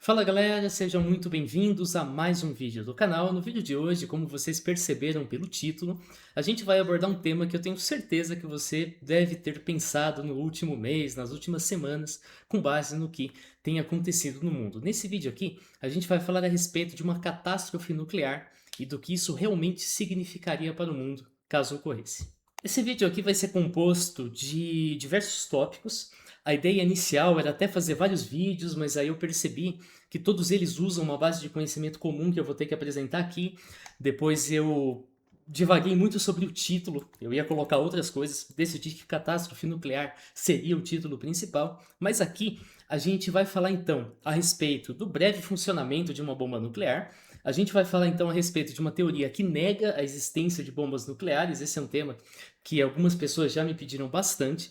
Fala galera, sejam muito bem-vindos a mais um vídeo do canal. No vídeo de hoje, como vocês perceberam pelo título, a gente vai abordar um tema que eu tenho certeza que você deve ter pensado no último mês, nas últimas semanas, com base no que tem acontecido no mundo. Nesse vídeo aqui, a gente vai falar a respeito de uma catástrofe nuclear e do que isso realmente significaria para o mundo caso ocorresse. Esse vídeo aqui vai ser composto de diversos tópicos. A ideia inicial era até fazer vários vídeos, mas aí eu percebi que todos eles usam uma base de conhecimento comum que eu vou ter que apresentar aqui. Depois eu divaguei muito sobre o título, eu ia colocar outras coisas, decidi que catástrofe nuclear seria o título principal, mas aqui a gente vai falar então a respeito do breve funcionamento de uma bomba nuclear. A gente vai falar então a respeito de uma teoria que nega a existência de bombas nucleares. Esse é um tema que algumas pessoas já me pediram bastante.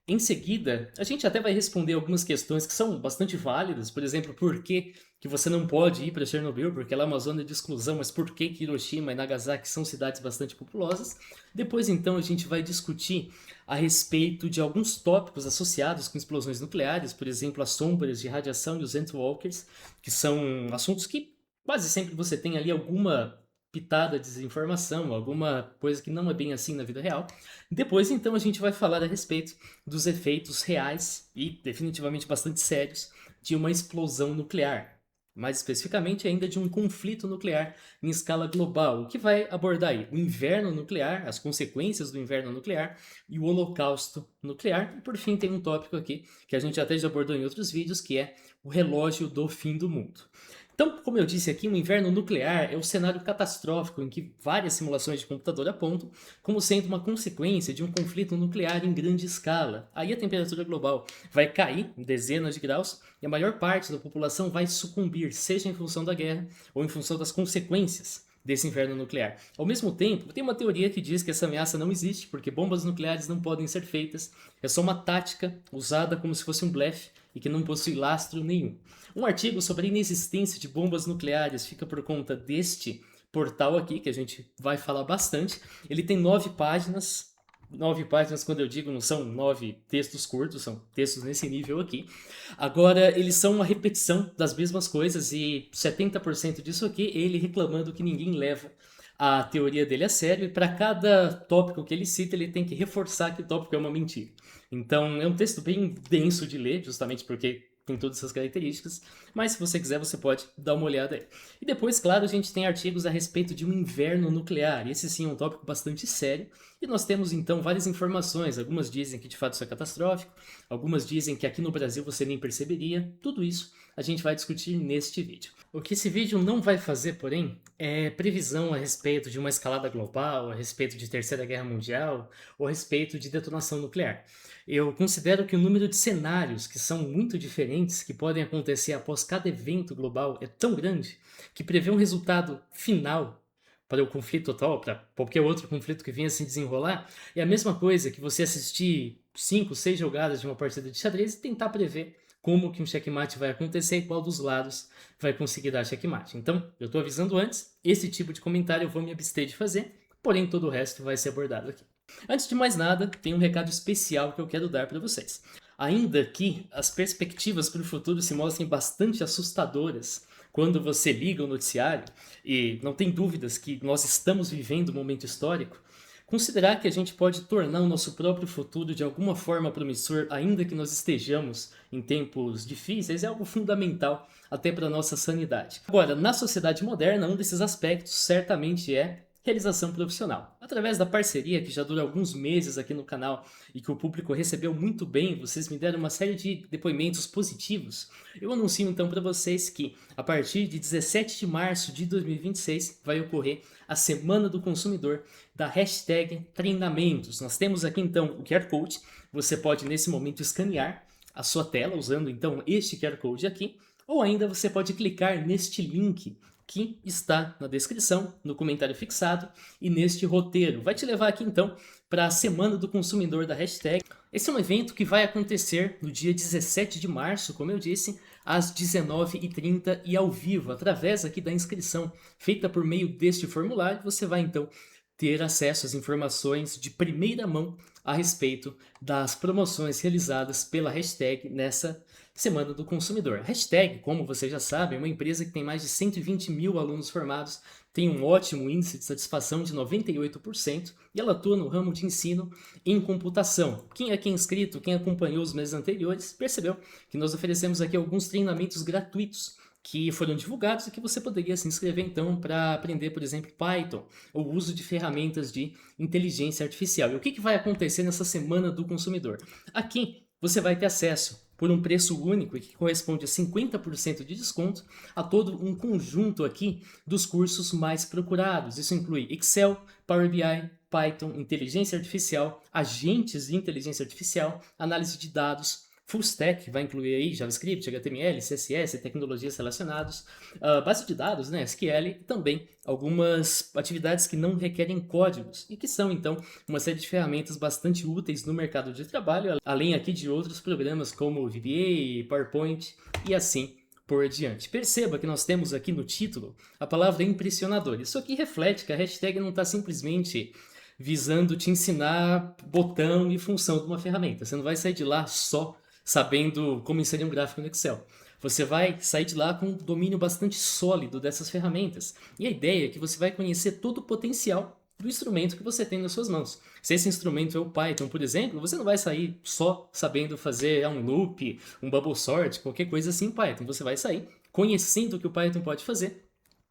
Em seguida, a gente até vai responder algumas questões que são bastante válidas. Por exemplo, por que você não pode ir para Chernobyl, porque ela é uma zona de exclusão, mas por que Hiroshima e Nagasaki são cidades bastante populosas? Depois, então, a gente vai discutir a respeito de alguns tópicos associados com explosões nucleares, por exemplo, as sombras de radiação e os Endwalkers, que são assuntos que quase sempre você tem ali alguma pitada de desinformação, alguma coisa que não é bem assim na vida real. Depois, então, a gente vai falar a respeito dos efeitos reais e definitivamente bastante sérios de uma explosão nuclear. Mais especificamente ainda de um conflito nuclear em escala global, o que vai abordar aí o inverno nuclear, as consequências do inverno nuclear e o holocausto nuclear. E por fim tem um tópico aqui que a gente até já abordou em outros vídeos, que é o relógio do fim do mundo. Então, como eu disse aqui, um inverno nuclear é o cenário catastrófico em que várias simulações de computador apontam como sendo uma consequência de um conflito nuclear em grande escala. Aí a temperatura global vai cair em dezenas de graus e a maior parte da população vai sucumbir, seja em função da guerra ou em função das consequências desse inverno nuclear. Ao mesmo tempo, tem uma teoria que diz que essa ameaça não existe, porque bombas nucleares não podem ser feitas, é só uma tática usada como se fosse um blefe e que não possui lastro nenhum. Um artigo sobre a inexistência de bombas nucleares fica por conta deste portal aqui, que a gente vai falar bastante. Ele tem 9 páginas. 9 páginas, quando eu digo, não são 9 textos curtos, são textos nesse nível aqui. Agora, eles são uma repetição das mesmas coisas e 70% disso aqui, ele reclamando que ninguém leva a teoria dele a sério, e para cada tópico que ele cita, ele tem que reforçar que o tópico é uma mentira. Então, é um texto bem denso de ler, justamente porque tem todas essas características, mas se você quiser, você pode dar uma olhada aí. E depois, claro, a gente tem artigos a respeito de um inverno nuclear, e esse sim é um tópico bastante sério, e nós temos então várias informações. Algumas dizem que de fato isso é catastrófico, algumas dizem que aqui no Brasil você nem perceberia. Tudo isso a gente vai discutir neste vídeo. O que esse vídeo não vai fazer, porém, é previsão a respeito de uma escalada global, a respeito de Terceira Guerra Mundial ou a respeito de detonação nuclear. Eu considero que o número de cenários que são muito diferentes, que podem acontecer após cada evento global, é tão grande que prever um resultado final para o conflito atual, para qualquer outro conflito que venha se desenrolar, é a mesma coisa que você assistir 5, 6 jogadas de uma partida de xadrez e tentar prever como que um checkmate vai acontecer e qual dos lados vai conseguir dar checkmate. Então, eu estou avisando antes, esse tipo de comentário eu vou me abster de fazer, porém todo o resto vai ser abordado aqui. Antes de mais nada, tem um recado especial que eu quero dar para vocês. Ainda que as perspectivas para o futuro se mostrem bastante assustadoras quando você liga o noticiário, e não tem dúvidas que nós estamos vivendo um momento histórico, considerar que a gente pode tornar o nosso próprio futuro de alguma forma promissor, ainda que nós estejamos em tempos difíceis, é algo fundamental até para a nossa sanidade. Agora, na sociedade moderna, um desses aspectos certamente é realização profissional. Através da parceria que já dura alguns meses aqui no canal e que o público recebeu muito bem, vocês me deram uma série de depoimentos positivos. Eu anuncio então para vocês que a partir de 17 de março de 2026 vai ocorrer a Semana do Consumidor da hashtag treinamentos. Nós temos aqui então o QR Code, você pode nesse momento escanear a sua tela usando então este QR Code aqui, ou ainda você pode clicar neste link que está na descrição, no comentário fixado e neste roteiro. Vai te levar aqui então para a Semana do Consumidor da hashtag. Esse é um evento que vai acontecer no dia 17 de março, como eu disse, às 19h30 e ao vivo, através aqui da inscrição feita por meio deste formulário. Você vai então ter acesso às informações de primeira mão a respeito das promoções realizadas pela hashtag nessa Semana do Consumidor. A Hashtag, como você já sabe, é uma empresa que tem mais de 120 mil alunos formados, tem um ótimo índice de satisfação de 98% e ela atua no ramo de ensino em computação. Quem aqui é inscrito, quem acompanhou os meses anteriores, percebeu que nós oferecemos aqui alguns treinamentos gratuitos que foram divulgados e que você poderia se inscrever então para aprender, por exemplo, Python ou o uso de ferramentas de inteligência artificial. E o que vai acontecer nessa semana do consumidor? Aqui você vai ter acesso por um preço único e que corresponde a 50% de desconto a todo um conjunto aqui dos cursos mais procurados. Isso inclui Excel, Power BI, Python, inteligência artificial, agentes de inteligência artificial, análise de dados, Full Stack, vai incluir aí JavaScript, HTML, CSS, tecnologias relacionadas, base de dados, né, SQL, e também algumas atividades que não requerem códigos e que são, então, uma série de ferramentas bastante úteis no mercado de trabalho, além aqui de outros programas como VBA, PowerPoint e assim por diante. Perceba que nós temos aqui no título a palavra impressionador. Isso aqui reflete que a hashtag não está simplesmente visando te ensinar botão e função de uma ferramenta. Você não vai sair de lá só sabendo como inserir um gráfico no Excel. Você vai sair de lá com um domínio bastante sólido dessas ferramentas. E a ideia é que você vai conhecer todo o potencial do instrumento que você tem nas suas mãos. Se esse instrumento é o Python, por exemplo, você não vai sair só sabendo fazer um loop, um bubble sort, qualquer coisa assim em Python. Você vai sair conhecendo o que o Python pode fazer.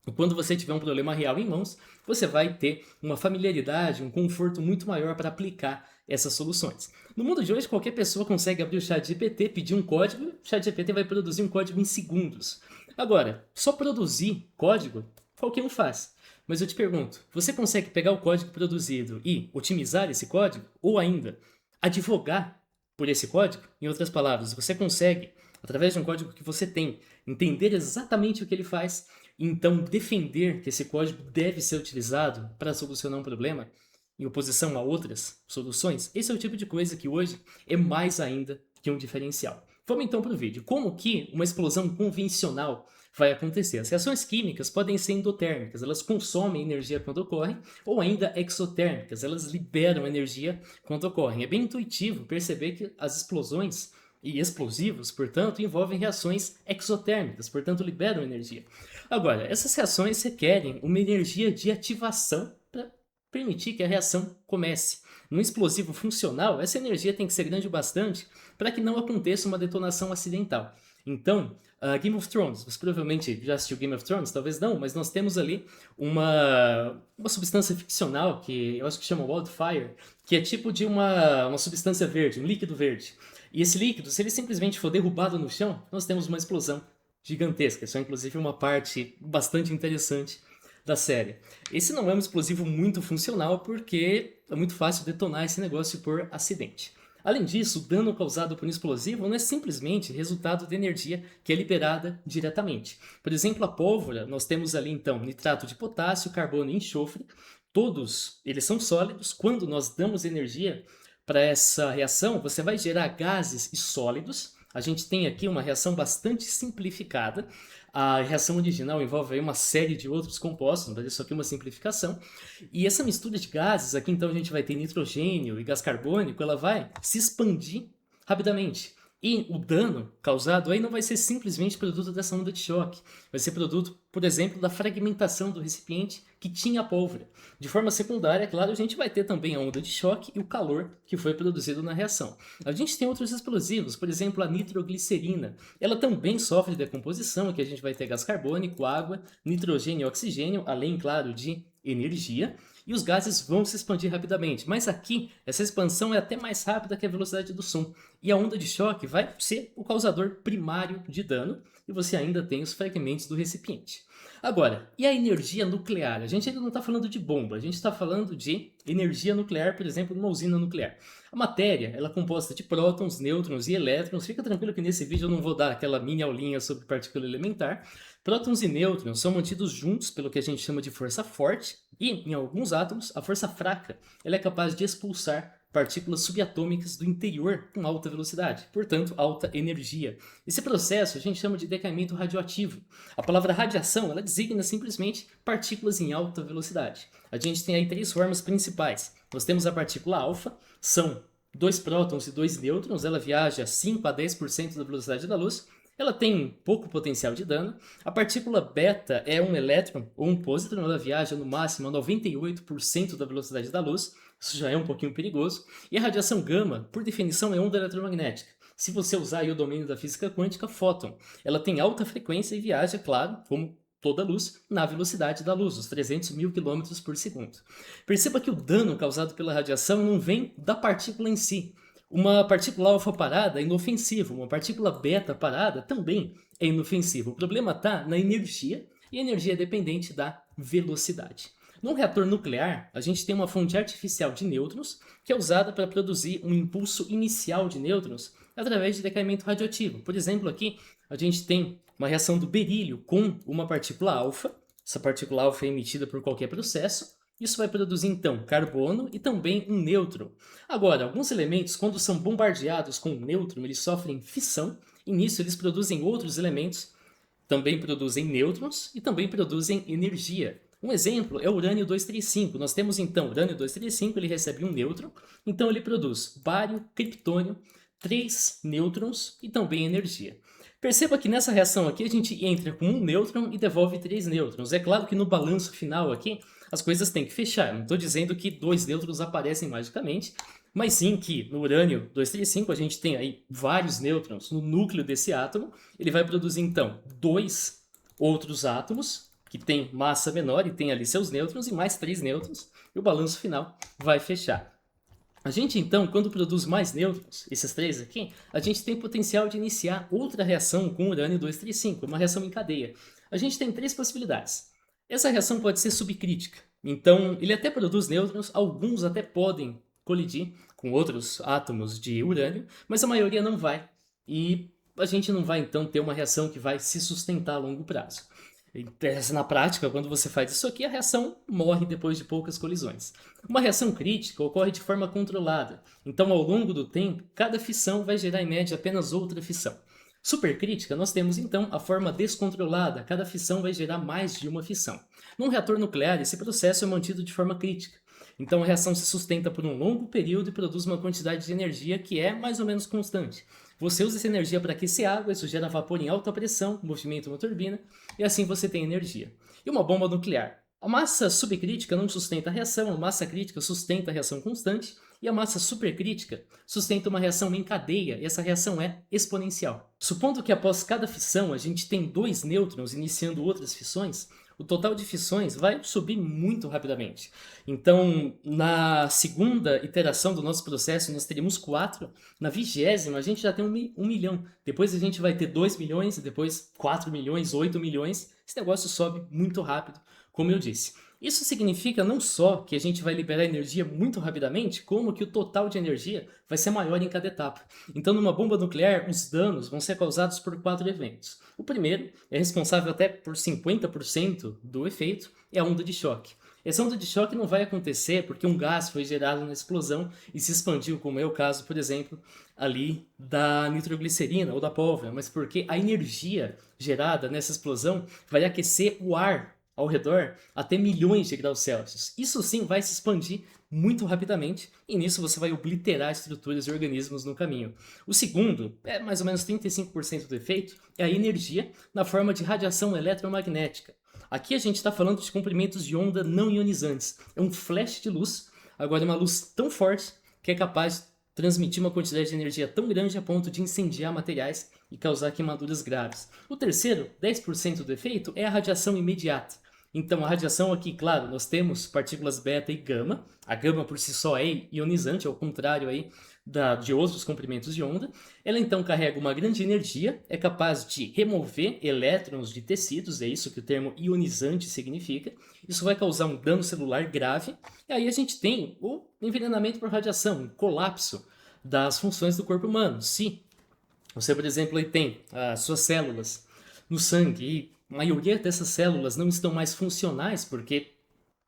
E quando você tiver um problema real em mãos, você vai ter uma familiaridade, um conforto muito maior para aplicar essas soluções. No mundo de hoje, qualquer pessoa consegue abrir o ChatGPT, pedir um código, o ChatGPT vai produzir um código em segundos. Agora, só produzir código, qualquer um faz. Mas eu te pergunto, você consegue pegar o código produzido e otimizar esse código? Ou ainda, advogar por esse código? Em outras palavras, você consegue, através de um código que você tem, entender exatamente o que ele faz e então defender que esse código deve ser utilizado para solucionar um problema em oposição a outras soluções? Esse é o tipo de coisa que hoje é mais ainda que um diferencial. Vamos então para o vídeo. Como que uma explosão convencional vai acontecer? As reações químicas podem ser endotérmicas, elas consomem energia quando ocorrem, ou ainda exotérmicas, elas liberam energia quando ocorrem. É bem intuitivo perceber que as explosões e explosivos, portanto, envolvem reações exotérmicas, portanto, liberam energia. Agora, essas reações requerem uma energia de ativação para permitir que a reação comece. Num explosivo funcional, essa energia tem que ser grande o bastante para que não aconteça uma detonação acidental. Então, Game of Thrones, você provavelmente já assistiu Game of Thrones, talvez não, mas nós temos ali uma substância ficcional que eu acho que chama Wildfire, que é tipo de uma substância verde, um líquido verde. E esse líquido, se ele simplesmente for derrubado no chão, nós temos uma explosão gigantesca. Isso é inclusive uma parte bastante interessante da série. Esse não é um explosivo muito funcional porque é muito fácil detonar esse negócio por acidente. Além disso, o dano causado por um explosivo não é simplesmente resultado de energia que é liberada diretamente. Por exemplo, a pólvora, nós temos ali então nitrato de potássio, carbono e enxofre. Todos eles são sólidos. Quando nós damos energia para essa reação, você vai gerar gases e sólidos. A gente tem aqui uma reação bastante simplificada. A reação original envolve aí uma série de outros compostos, mas isso aqui é uma simplificação. E essa mistura de gases, aqui então a gente vai ter nitrogênio e gás carbônico, ela vai se expandir rapidamente. E o dano causado aí não vai ser simplesmente produto dessa onda de choque. Vai ser produto, por exemplo, da fragmentação do recipiente que tinha a pólvora. De forma secundária, claro, a gente vai ter também a onda de choque e o calor que foi produzido na reação. A gente tem outros explosivos, por exemplo, a nitroglicerina. Ela também sofre decomposição, aqui a gente vai ter gás carbônico, água, nitrogênio e oxigênio, além, claro, de energia. E os gases vão se expandir rapidamente. Mas aqui, essa expansão é até mais rápida que a velocidade do som. E a onda de choque vai ser o causador primário de dano. E você ainda tem os fragmentos do recipiente. Agora, e a energia nuclear? A gente ainda não está falando de bomba. A gente está falando de energia nuclear, por exemplo, numa usina nuclear. A matéria, ela é composta de prótons, nêutrons e elétrons. Fica tranquilo que nesse vídeo eu não vou dar aquela mini aulinha sobre partícula elementar. Prótons e nêutrons são mantidos juntos pelo que a gente chama de força forte e, em alguns átomos, a força fraca ela é capaz de expulsar partículas subatômicas do interior com alta velocidade, portanto, alta energia. Esse processo a gente chama de decaimento radioativo. A palavra radiação ela designa simplesmente partículas em alta velocidade. A gente tem aí três formas principais. Nós temos a partícula alfa, são 2 prótons e 2 nêutrons, ela viaja 5 a 10% da velocidade da luz, ela tem pouco potencial de dano. A partícula beta é um elétron ou um pôsitron, ela viaja no máximo a 98% da velocidade da luz, isso já é um pouquinho perigoso. E a radiação gama, por definição, é onda eletromagnética. Se você usar aí o domínio da física quântica, fóton, ela tem alta frequência e viaja, claro, como toda luz, na velocidade da luz, os 300 mil quilômetros por segundo. Perceba que o dano causado pela radiação não vem da partícula em si. Uma partícula alfa parada é inofensiva, uma partícula beta parada também é inofensiva. O problema está na energia, e a energia é dependente da velocidade. Num reator nuclear, a gente tem uma fonte artificial de nêutrons, que é usada para produzir um impulso inicial de nêutrons através de decaimento radioativo. Por exemplo, aqui a gente tem uma reação do berílio com uma partícula alfa. Essa partícula alfa é emitida por qualquer processo. Isso vai produzir então carbono e também um nêutron. Agora, alguns elementos, quando são bombardeados com um nêutron, eles sofrem fissão, e nisso eles produzem outros elementos, também produzem nêutrons e também produzem energia. Um exemplo é o urânio 235. Nós temos então urânio 235, ele recebe um nêutron, então ele produz bário, criptônio, 3 nêutrons e também energia. Perceba que nessa reação aqui a gente entra com um nêutron e devolve 3 nêutrons. É claro que no balanço final aqui as coisas têm que fechar. Eu não estou dizendo que 2 nêutrons aparecem magicamente, mas sim que no urânio 235 a gente tem aí vários nêutrons no núcleo desse átomo. Ele vai produzir então 2 outros átomos que têm massa menor e tem ali seus nêutrons e mais 3 nêutrons, e o balanço final vai fechar. A gente então, quando produz mais nêutrons, esses 3 aqui, a gente tem potencial de iniciar outra reação com urânio 235, uma reação em cadeia. A gente tem 3 possibilidades. Essa reação pode ser subcrítica, então ele até produz nêutrons, alguns até podem colidir com outros átomos de urânio, mas a maioria não vai, e a gente não vai então ter uma reação que vai se sustentar a longo prazo. Na prática, quando você faz isso aqui, a reação morre depois de poucas colisões. Uma reação crítica ocorre de forma controlada, então ao longo do tempo, cada fissão vai gerar em média apenas outra fissão. Supercrítica, nós temos então a forma descontrolada, cada fissão vai gerar mais de uma fissão. Num reator nuclear, esse processo é mantido de forma crítica. Então a reação se sustenta por um longo período e produz uma quantidade de energia que é mais ou menos constante. Você usa essa energia para aquecer água, isso gera vapor em alta pressão, movimento uma turbina, e assim você tem energia. E uma bomba nuclear? A massa subcrítica não sustenta a reação, a massa crítica sustenta a reação constante, e a massa supercrítica sustenta uma reação em cadeia, e essa reação é exponencial. Supondo que após cada fissão a gente tem 2 nêutrons iniciando outras fissões, o total de fissões vai subir muito rapidamente. Então, na segunda iteração do nosso processo, nós teríamos 4. Na 20ª, a gente já tem 1 milhão. Depois a gente vai ter 2 milhões, depois 4 milhões, 8 milhões. Esse negócio sobe muito rápido, como eu disse. Isso significa não só que a gente vai liberar energia muito rapidamente, como que o total de energia vai ser maior em cada etapa. Então, numa bomba nuclear, os danos vão ser causados por 4 eventos. O primeiro é responsável até por 50% do efeito, é a onda de choque. Essa onda de choque não vai acontecer porque um gás foi gerado na explosão e se expandiu, como é o caso, por exemplo, ali da nitroglicerina ou da pólvora, mas porque a energia gerada nessa explosão vai aquecer o ar ao redor até milhões de graus Celsius. Isso sim vai se expandir muito rapidamente e nisso você vai obliterar estruturas e organismos no caminho. O segundo, é mais ou menos 35% do efeito, é a energia na forma de radiação eletromagnética. Aqui a gente está falando de comprimentos de onda não ionizantes. É um flash de luz, agora uma luz tão forte que é capaz de transmitir uma quantidade de energia tão grande a ponto de incendiar materiais e causar queimaduras graves. O terceiro, 10% do efeito, é a radiação imediata. Então, a radiação aqui, claro, nós temos partículas beta e gama. A gama por si só é ionizante, ao contrário aí de outros comprimentos de onda. Ela então carrega uma grande energia, é capaz de remover elétrons de tecidos, é isso que o termo ionizante significa. Isso vai causar um dano celular grave. E aí a gente tem o envenenamento por radiação, um colapso das funções do corpo humano. Se você, por exemplo, aí tem as suas células no sangue e a maioria dessas células não estão mais funcionais porque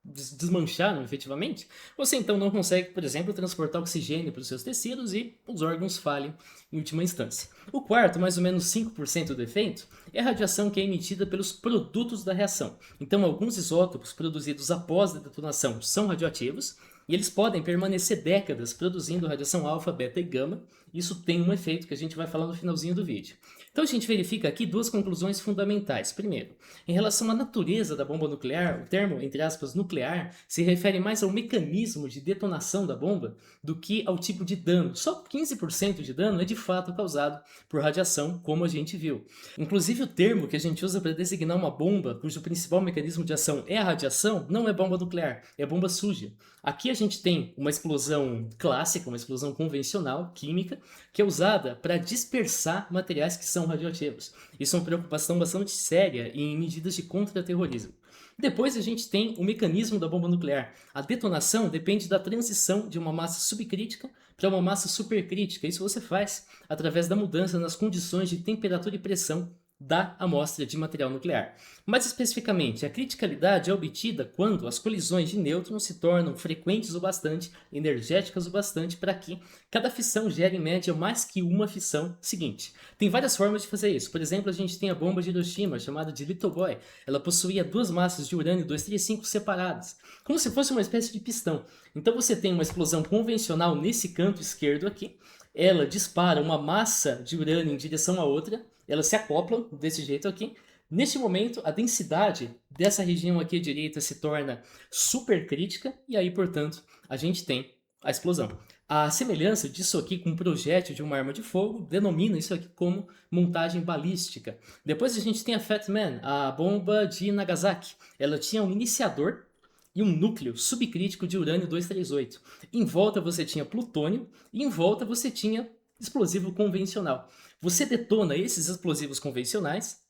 desmancharam efetivamente, você então não consegue, por exemplo, transportar oxigênio para os seus tecidos e os órgãos falham em última instância. O quarto, mais ou menos 5% do efeito, é a radiação que é emitida pelos produtos da reação. Então, alguns isótopos produzidos após a detonação são radioativos, E eles podem permanecer décadas produzindo radiação alfa, beta e gama. Isso tem um efeito que a gente vai falar no finalzinho do vídeo. Então a gente verifica aqui duas conclusões fundamentais. Primeiro, em relação à natureza da bomba nuclear, o termo, entre aspas, nuclear, se refere mais ao mecanismo de detonação da bomba do que ao tipo de dano. Só 15% de dano é de fato causado por radiação, como a gente viu. Inclusive o termo que a gente usa para designar uma bomba cujo principal mecanismo de ação é a radiação, não é bomba nuclear, é bomba suja. Aqui a gente tem uma explosão clássica, uma explosão convencional, química, que é usada para dispersar materiais que são radioativos. Isso é uma preocupação bastante séria em medidas de contra-terrorismo. Depois a gente tem o mecanismo da bomba nuclear. A detonação depende da transição de uma massa subcrítica para uma massa supercrítica. Isso você faz através da mudança nas condições de temperatura e pressão da amostra de material nuclear. Mais especificamente, a criticalidade é obtida quando as colisões de nêutrons se tornam frequentes o bastante, energéticas o bastante, para que cada fissão gere em média mais que uma fissão seguinte. Tem várias formas de fazer isso. Por exemplo, a gente tem a bomba de Hiroshima, chamada de Little Boy. Ela possuía duas massas de urânio 235 separadas, como se fosse uma espécie de pistão. Então você tem uma explosão convencional nesse canto esquerdo aqui, ela dispara uma massa de urânio em direção à outra, elas se acoplam desse jeito aqui. Neste momento, a densidade dessa região aqui à direita se torna supercrítica e aí, portanto, a gente tem a explosão. A semelhança disso aqui com um projétil de uma arma de fogo denomina isso aqui como montagem balística. Depois a gente tem a Fat Man, a bomba de Nagasaki. Ela tinha um iniciador e um núcleo subcrítico de urânio 238. Em volta você tinha plutônio e em volta você tinha explosivo convencional. Você detona esses explosivos convencionais,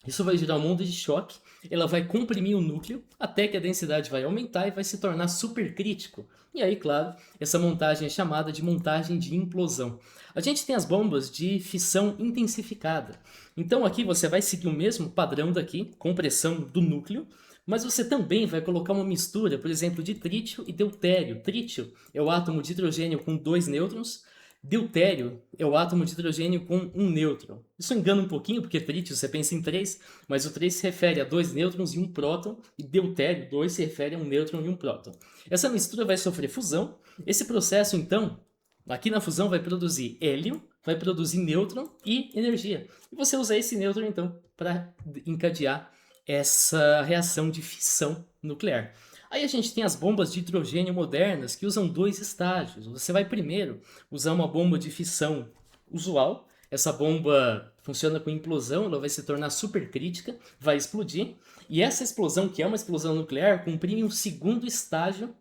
isso vai gerar uma onda de choque, ela vai comprimir o núcleo até que a densidade vai aumentar e vai se tornar supercrítico. E aí, claro, essa montagem é chamada de montagem de implosão. A gente tem as bombas de fissão intensificada. Então aqui você vai seguir o mesmo padrão daqui, compressão do núcleo, mas você também vai colocar uma mistura, por exemplo, de trítio e deutério. Trítio é o átomo de hidrogênio com 2 nêutrons, deutério é o átomo de hidrogênio com um nêutron. Isso engana um pouquinho, porque trítio você pensa em 3, mas o 3 se refere a 2 nêutrons e um próton, e deutério 2 se refere a um nêutron e um próton. Essa mistura vai sofrer fusão. Esse processo, então, aqui na fusão vai produzir hélio, vai produzir nêutron e energia. E você usa esse nêutron, então, para encadear essa reação de fissão nuclear. Aí a gente tem as bombas de hidrogênio modernas que usam 2 estágios. Você vai primeiro usar uma bomba de fissão usual. Essa bomba funciona com implosão, ela vai se tornar supercrítica, vai explodir. E essa explosão, que é uma explosão nuclear, comprime um segundo estágio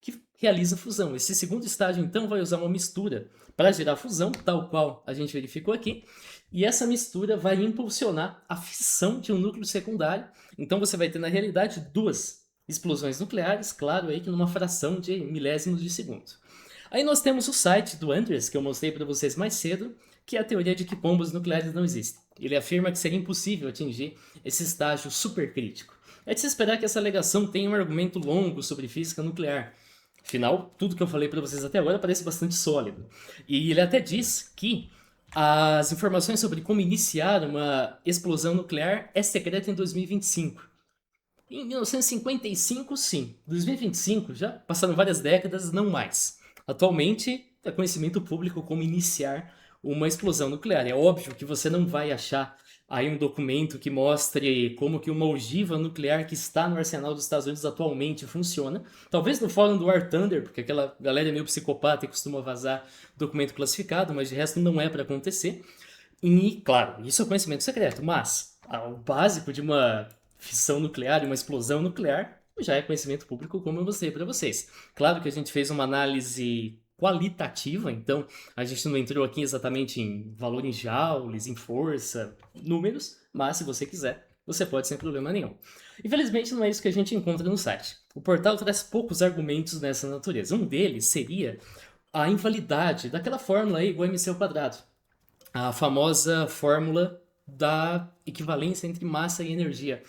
que realiza fusão. Esse segundo estágio, então, vai usar uma mistura para gerar fusão, tal qual a gente verificou aqui. E essa mistura vai impulsionar a fissão de um núcleo secundário. Então você vai ter, na realidade, 2 explosões nucleares, claro, aí que numa fração de milésimos de segundo. Aí nós temos o site do Andreas, que eu mostrei para vocês mais cedo, que é a teoria de que bombas nucleares não existem. Ele afirma que seria impossível atingir esse estágio supercrítico. É de se esperar que essa alegação tenha um argumento longo sobre física nuclear. Afinal, tudo que eu falei para vocês até agora parece bastante sólido. E ele até diz que as informações sobre como iniciar uma explosão nuclear é secreta em 2025. Em 1955, sim. 2025, já passaram várias décadas, não mais. Atualmente, é conhecimento público como iniciar uma explosão nuclear. É óbvio que você não vai achar aí um documento que mostre como que uma ogiva nuclear que está no arsenal dos Estados Unidos atualmente funciona. Talvez no fórum do War Thunder, porque aquela galera é meio psicopata e costuma vazar documento classificado, mas de resto não é para acontecer. E, claro, isso é conhecimento secreto, mas o básico de uma fissão nuclear e uma explosão nuclear já é conhecimento público, como eu mostrei para vocês. Claro que a gente fez uma análise qualitativa, então a gente não entrou aqui exatamente em valor em joules, em força, números, mas se você quiser, você pode sem problema nenhum. Infelizmente não é isso que a gente encontra no site. O portal traz poucos argumentos nessa natureza. Um deles seria a invalidade daquela fórmula aí igual a mc ao quadrado. A famosa fórmula da equivalência entre massa e energia.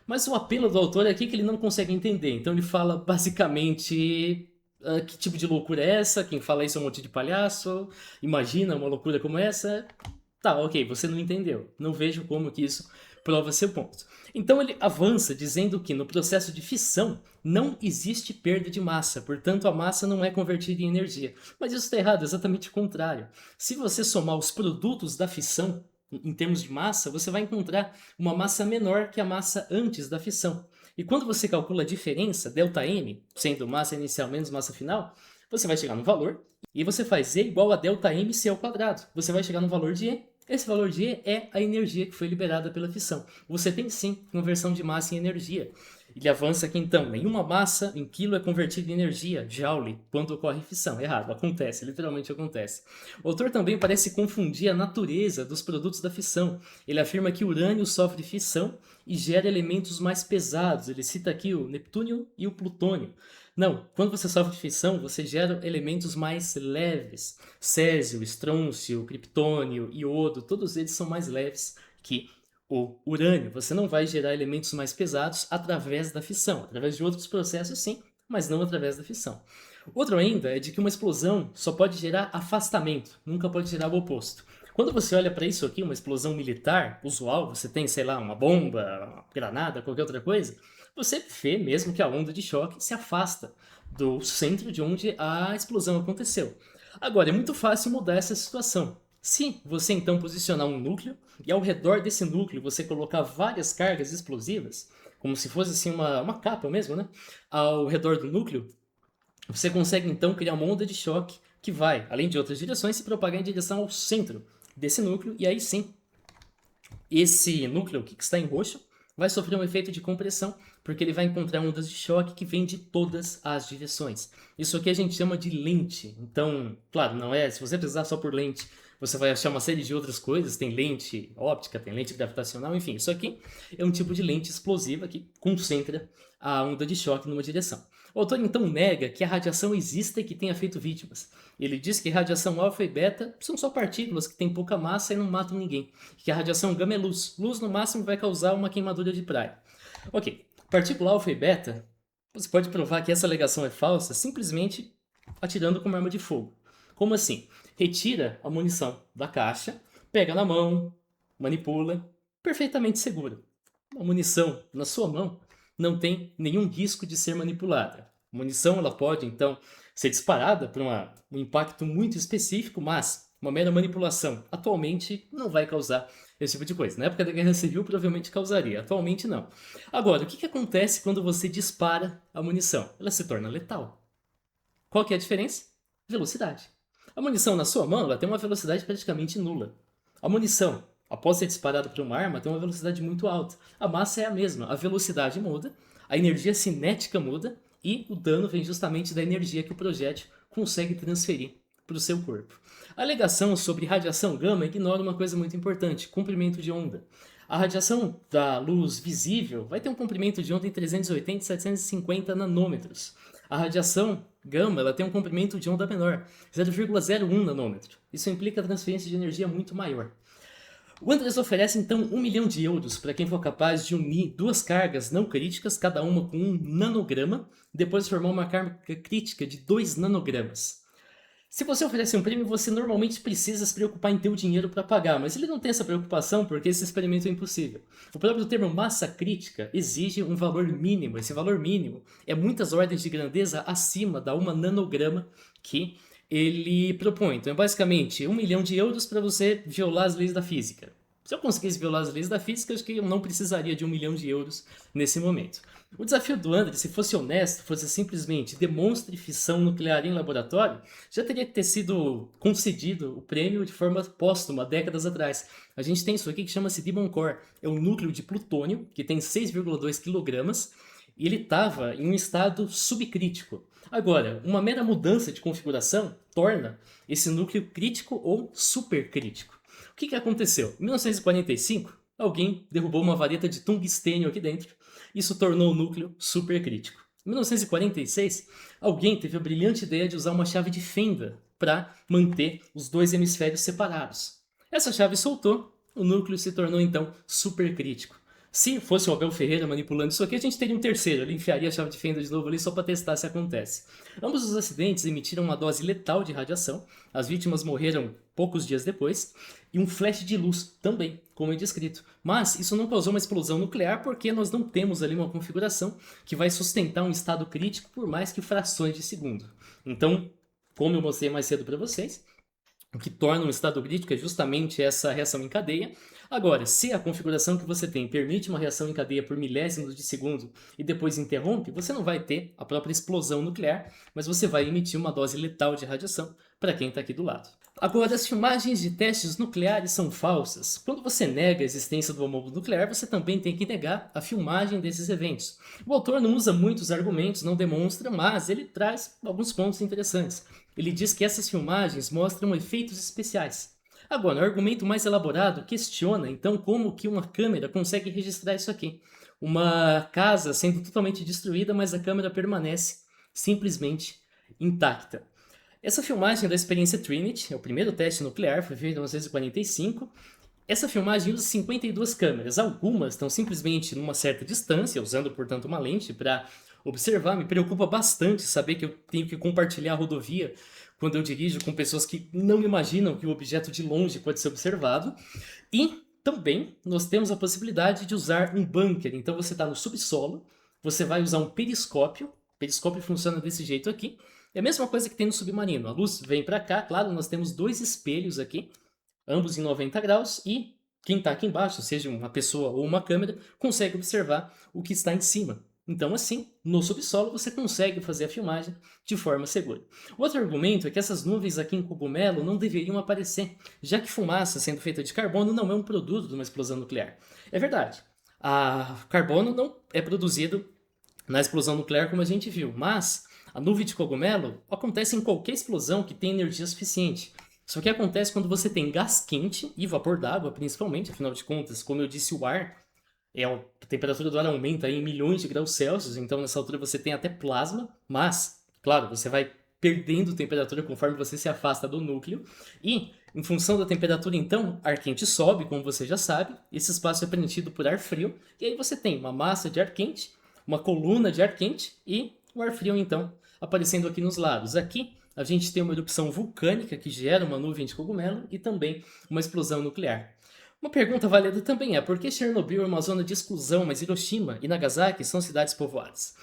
Mas o apelo do autor é aqui que ele não consegue entender. Então ele fala basicamente que tipo de loucura é essa? Quem fala isso é um monte de palhaço? Imagina uma loucura como essa? Tá, ok, você não entendeu. Não vejo como que isso prova seu ponto. Então ele avança dizendo que no processo de fissão não existe perda de massa, portanto a massa não é convertida em energia. Mas isso está errado, é exatamente o contrário. Se você somar os produtos da fissão em termos de massa, você vai encontrar uma massa menor que a massa antes da fissão. E quando você calcula a diferença, ΔM, sendo massa inicial menos massa final, você vai chegar no valor e você faz E igual a ΔMc ao quadrado. Você vai chegar no valor de E. Esse valor de E é a energia que foi liberada pela fissão. Você tem sim conversão de massa em energia. Ele avança aqui então, nenhuma massa em quilo é convertida em energia, Joule, quando ocorre fissão. Errado, acontece, literalmente acontece. O autor também parece confundir a natureza dos produtos da fissão. Ele afirma que o urânio sofre fissão e gera elementos mais pesados. Ele cita aqui o Neptúnio e o Plutônio. Não, quando você sofre fissão, você gera elementos mais leves. Césio, estrôncio, criptônio, iodo, todos eles são mais leves que o urânio. Você não vai gerar elementos mais pesados através da fissão. Através de outros processos, sim, mas não através da fissão. Outro ainda é de que uma explosão só pode gerar afastamento, nunca pode gerar o oposto. Quando você olha para isso aqui, uma explosão militar usual, você tem, sei lá, uma bomba, uma granada, qualquer outra coisa, você vê mesmo que a onda de choque se afasta do centro de onde a explosão aconteceu. Agora, é muito fácil mudar essa situação. Se você então posicionar um núcleo e ao redor desse núcleo você colocar várias cargas explosivas, como se fosse assim uma capa mesmo, né? Ao redor do núcleo, você consegue então criar uma onda de choque que vai, além de outras direções, se propagar em direção ao centro desse núcleo, e aí sim, esse núcleo que está em roxo vai sofrer um efeito de compressão, porque ele vai encontrar ondas de choque que vêm de todas as direções. Isso aqui a gente chama de lente. Então, claro, não é, se você precisar só por lente, você vai achar uma série de outras coisas, tem lente óptica, tem lente gravitacional, enfim, isso aqui é um tipo de lente explosiva que concentra a onda de choque numa direção. O autor então nega que a radiação exista e que tenha feito vítimas. Ele diz que radiação alfa e beta são só partículas que têm pouca massa e não matam ninguém. Que a radiação gama é luz. Luz no máximo vai causar uma queimadura de praia. Ok, partícula alfa e beta, você pode provar que essa alegação é falsa simplesmente atirando com uma arma de fogo. Como assim? Retira a munição da caixa, pega na mão, manipula, perfeitamente seguro. A munição na sua mão não tem nenhum risco de ser manipulada. A munição ela pode, então, ser disparada por um impacto muito específico, mas uma mera manipulação atualmente não vai causar esse tipo de coisa. Na época da Guerra Civil provavelmente causaria, atualmente não. Agora, o que acontece quando você dispara a munição? Ela se torna letal. Qual que é a diferença? Velocidade. A munição na sua mão ela tem uma velocidade praticamente nula. A munição após ser disparado por uma arma, tem uma velocidade muito alta. A massa é a mesma, a velocidade muda, a energia cinética muda e o dano vem justamente da energia que o projétil consegue transferir para o seu corpo. A alegação sobre radiação gama ignora uma coisa muito importante: comprimento de onda. A radiação da luz visível vai ter um comprimento de onda em 380 e 750 nanômetros. A radiação gama ela tem um comprimento de onda menor, 0,01 nanômetro. Isso implica a transferência de energia muito maior. O Andrés oferece então 1 milhão de euros para quem for capaz de unir duas cargas não críticas, cada uma com 1 nanograma, e depois formar uma carga crítica de 2 nanogramas. Se você oferece um prêmio, você normalmente precisa se preocupar em ter o dinheiro para pagar, mas ele não tem essa preocupação porque esse experimento é impossível. O próprio termo massa crítica exige um valor mínimo. Esse valor mínimo é muitas ordens de grandeza acima da 1 nanograma que ele propõe. Então é basicamente 1 milhão de euros para você violar as leis da física. Se eu conseguisse violar as leis da física, acho que eu não precisaria de 1 milhão de euros nesse momento. O desafio do André, se fosse honesto, fosse simplesmente demonstre fissão nuclear em laboratório, já teria que ter sido concedido o prêmio de forma póstuma, décadas atrás. A gente tem isso aqui que chama-se Dibon Core. É um núcleo de plutônio, que tem 6,2 kg, e ele estava em um estado subcrítico. Agora, uma mera mudança de configuração torna esse núcleo crítico ou supercrítico. O que aconteceu? Em 1945, alguém derrubou uma vareta de tungstênio aqui dentro. Isso tornou o núcleo supercrítico. Em 1946, alguém teve a brilhante ideia de usar uma chave de fenda para manter os dois hemisférios separados. Essa chave soltou, o núcleo se tornou então supercrítico. Se fosse o Abel Ferreira manipulando isso aqui, a gente teria um terceiro. Ele enfiaria a chave de fenda de novo ali só para testar se acontece. Ambos os acidentes emitiram uma dose letal de radiação. As vítimas morreram poucos dias depois. E um flash de luz também, como é descrito. Mas isso não causou uma explosão nuclear porque nós não temos ali uma configuração que vai sustentar um estado crítico por mais que frações de segundo. Então, como eu mostrei mais cedo para vocês, o que torna um estado crítico é justamente essa reação em cadeia. Agora, se a configuração que você tem permite uma reação em cadeia por milésimos de segundo e depois interrompe, você não vai ter a própria explosão nuclear, mas você vai emitir uma dose letal de radiação para quem está aqui do lado. Agora, as filmagens de testes nucleares são falsas. Quando você nega a existência do bombo nuclear, você também tem que negar a filmagem desses eventos. O autor não usa muitos argumentos, não demonstra, mas ele traz alguns pontos interessantes. Ele diz que essas filmagens mostram efeitos especiais. Agora, o argumento mais elaborado questiona então como que uma câmera consegue registrar isso aqui. Uma casa sendo totalmente destruída, mas a câmera permanece simplesmente intacta. Essa filmagem da experiência Trinity, é o primeiro teste nuclear, foi feito em 1945. Essa filmagem usa 52 câmeras, algumas estão simplesmente numa certa distância, usando portanto uma lente para observar. Me preocupa bastante saber que eu tenho que compartilhar a rodovia quando eu dirijo com pessoas que não imaginam que o objeto de longe pode ser observado. E também nós temos a possibilidade de usar um bunker, então você está no subsolo, você vai usar um periscópio, o periscópio funciona desse jeito aqui. É a mesma coisa que tem no submarino. A luz vem para cá, claro, nós temos dois espelhos aqui, ambos em 90 graus, e quem está aqui embaixo, seja uma pessoa ou uma câmera, consegue observar o que está em cima. Então, assim, no subsolo você consegue fazer a filmagem de forma segura. Outro argumento é que essas nuvens aqui em Cogumelo não deveriam aparecer, já que fumaça sendo feita de carbono não é um produto de uma explosão nuclear. É verdade, a carbono não é produzido na explosão nuclear como a gente viu, mas a nuvem de cogumelo acontece em qualquer explosão que tenha energia suficiente. Só que acontece quando você tem gás quente e vapor d'água, principalmente, afinal de contas, como eu disse, o ar, a temperatura do ar aumenta em milhões de graus Celsius, então nessa altura você tem até plasma, mas, claro, você vai perdendo temperatura conforme você se afasta do núcleo, e em função da temperatura, então, ar quente sobe, como você já sabe, esse espaço é preenchido por ar frio, e aí você tem uma massa de ar quente, uma coluna de ar quente e o ar frio, então, aparecendo aqui nos lados. Aqui a gente tem uma erupção vulcânica que gera uma nuvem de cogumelo e também uma explosão nuclear. Uma pergunta válida também é: por que Chernobyl é uma zona de exclusão, mas Hiroshima e Nagasaki são cidades povoadas?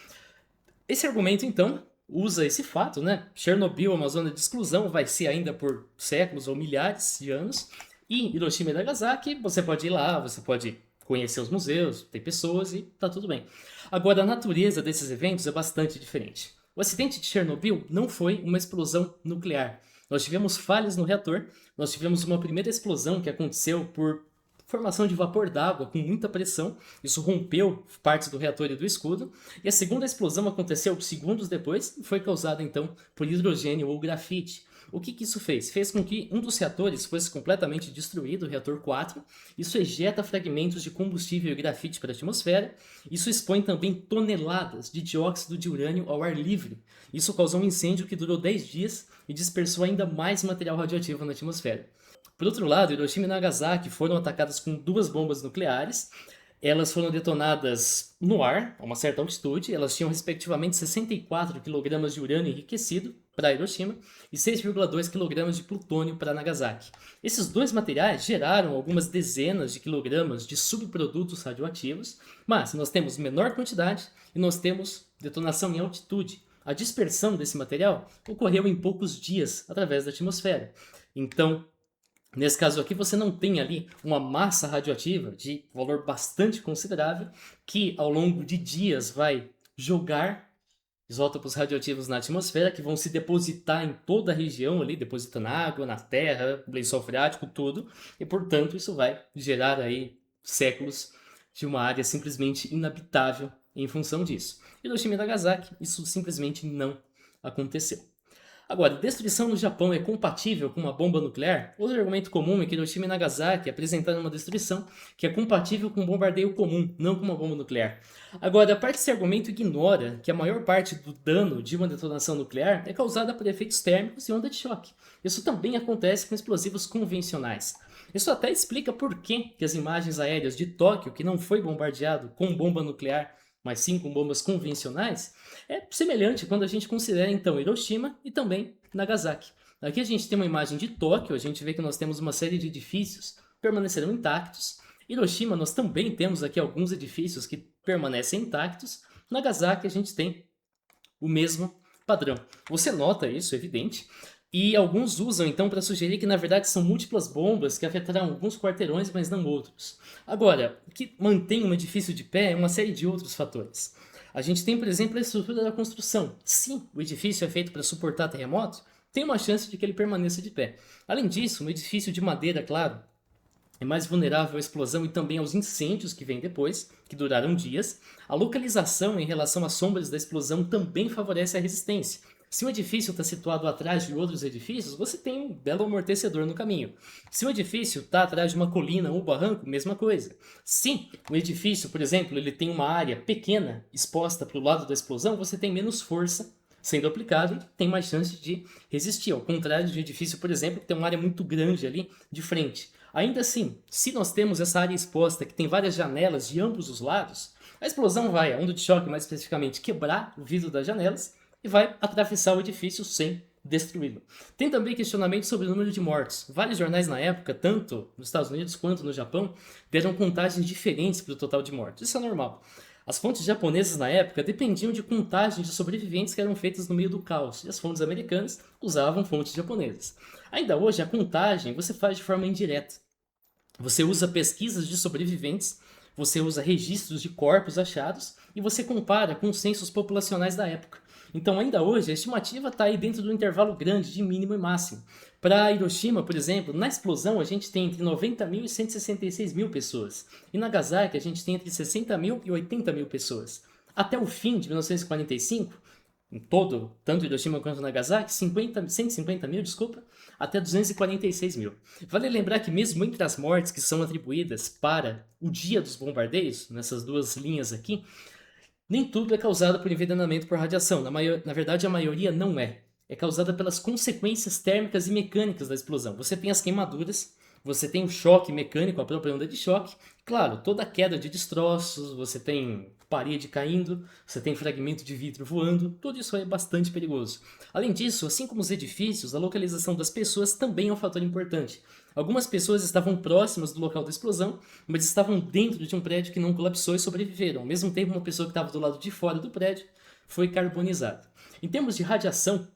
Esse argumento, então, usa esse fato, né? Chernobyl é uma zona de exclusão, vai ser ainda por séculos ou milhares de anos, e Hiroshima e Nagasaki, você pode ir lá, você pode conhecer os museus, tem pessoas e tá tudo bem. Agora, a natureza desses eventos é bastante diferente. O acidente de Chernobyl não foi uma explosão nuclear. Nós tivemos falhas no reator, nós tivemos uma primeira explosão que aconteceu por formação de vapor d'água com muita pressão, isso rompeu partes do reator e do escudo, e a segunda explosão aconteceu segundos depois e foi causada então por hidrogênio ou grafite. O que isso fez? Fez com que um dos reatores fosse completamente destruído, o reator 4. Isso ejeta fragmentos de combustível e grafite para a atmosfera. Isso expõe também toneladas de dióxido de urânio ao ar livre. Isso causou um incêndio que durou 10 dias e dispersou ainda mais material radioativo na atmosfera. Por outro lado, Hiroshima e Nagasaki foram atacadas com duas bombas nucleares. Elas foram detonadas no ar, a uma certa altitude. Elas tinham respectivamente 64 kg de urânio enriquecido para Hiroshima e 6,2 kg de plutônio para Nagasaki. Esses dois materiais geraram algumas dezenas de quilogramas de subprodutos radioativos, mas nós temos menor quantidade e nós temos detonação em altitude. A dispersão desse material ocorreu em poucos dias através da atmosfera. Então, nesse caso aqui, você não tem ali uma massa radioativa de valor bastante considerável que ao longo de dias vai jogar isótopos radioativos na atmosfera que vão se depositar em toda a região ali, depositando na água, na terra, lençol freático, tudo, e portanto isso vai gerar aí séculos de uma área simplesmente inabitável em função disso. Hiroshima e Nagasaki, isso simplesmente não aconteceu. Agora, destruição no Japão é compatível com uma bomba nuclear? Outro argumento comum é que Hiroshima e Nagasaki apresentaram uma destruição que é compatível com um bombardeio comum, não com uma bomba nuclear. Agora, a parte desse argumento ignora que a maior parte do dano de uma detonação nuclear é causada por efeitos térmicos e onda de choque. Isso também acontece com explosivos convencionais. Isso até explica por que as imagens aéreas de Tóquio, que não foi bombardeado com bomba nuclear, mas sim com bombas convencionais, é semelhante quando a gente considera então Hiroshima e também Nagasaki. Aqui a gente tem uma imagem de Tóquio, a gente vê que nós temos uma série de edifícios que permaneceram intactos. Hiroshima, nós também temos aqui alguns edifícios que permanecem intactos. Nagasaki, a gente tem o mesmo padrão. Você nota isso, é evidente, e alguns usam então para sugerir que na verdade são múltiplas bombas que afetarão alguns quarteirões, mas não outros. Agora, o que mantém um edifício de pé é uma série de outros fatores. A gente tem, por exemplo, a estrutura da construção. Se o edifício é feito para suportar terremoto, tem uma chance de que ele permaneça de pé. Além disso, um edifício de madeira, claro, é mais vulnerável à explosão e também aos incêndios que vêm depois, que duraram dias. A localização em relação às sombras da explosão também favorece a resistência. Se um edifício está situado atrás de outros edifícios, você tem um belo amortecedor no caminho. Se um edifício está atrás de uma colina ou barranco, mesma coisa. Se um edifício, por exemplo, ele tem uma área pequena exposta para o lado da explosão, você tem menos força sendo aplicado e tem mais chance de resistir. Ao contrário de um edifício, por exemplo, que tem uma área muito grande ali de frente. Ainda assim, se nós temos essa área exposta que tem várias janelas de ambos os lados, a explosão vai, a onda de choque mais especificamente, quebrar o vidro das janelas e vai atravessar o edifício sem destruí-lo. Tem também questionamento sobre o número de mortos. Vários jornais na época, tanto nos Estados Unidos quanto no Japão, deram contagens diferentes para o total de mortos. Isso é normal. As fontes japonesas na época dependiam de contagens de sobreviventes que eram feitas no meio do caos, e as fontes americanas usavam fontes japonesas. Ainda hoje, a contagem você faz de forma indireta. Você usa pesquisas de sobreviventes, você usa registros de corpos achados e você compara com os censos populacionais da época. Então, ainda hoje, a estimativa está aí dentro do intervalo grande de mínimo e máximo. Para Hiroshima, por exemplo, na explosão a gente tem entre 90 mil e 166 mil pessoas. E Nagasaki a gente tem entre 60 mil e 80 mil pessoas. Até o fim de 1945, em todo, tanto Hiroshima quanto Nagasaki, 150 mil, desculpa, até 246 mil. Vale lembrar que mesmo entre as mortes que são atribuídas para o dia dos bombardeios, nessas duas linhas aqui, nem tudo é causado por envenenamento por radiação. Na verdade, a maioria não é. É causada pelas consequências térmicas e mecânicas da explosão. Você tem as queimaduras, você tem o choque mecânico, a própria onda de choque. Claro, toda a queda de destroços, você tem parede caindo, você tem fragmento de vidro voando, tudo isso é bastante perigoso. Além disso, assim como os edifícios, a localização das pessoas também é um fator importante. Algumas pessoas estavam próximas do local da explosão, mas estavam dentro de um prédio que não colapsou e sobreviveram. Ao mesmo tempo, uma pessoa que estava do lado de fora do prédio foi carbonizada. Em termos de radiação,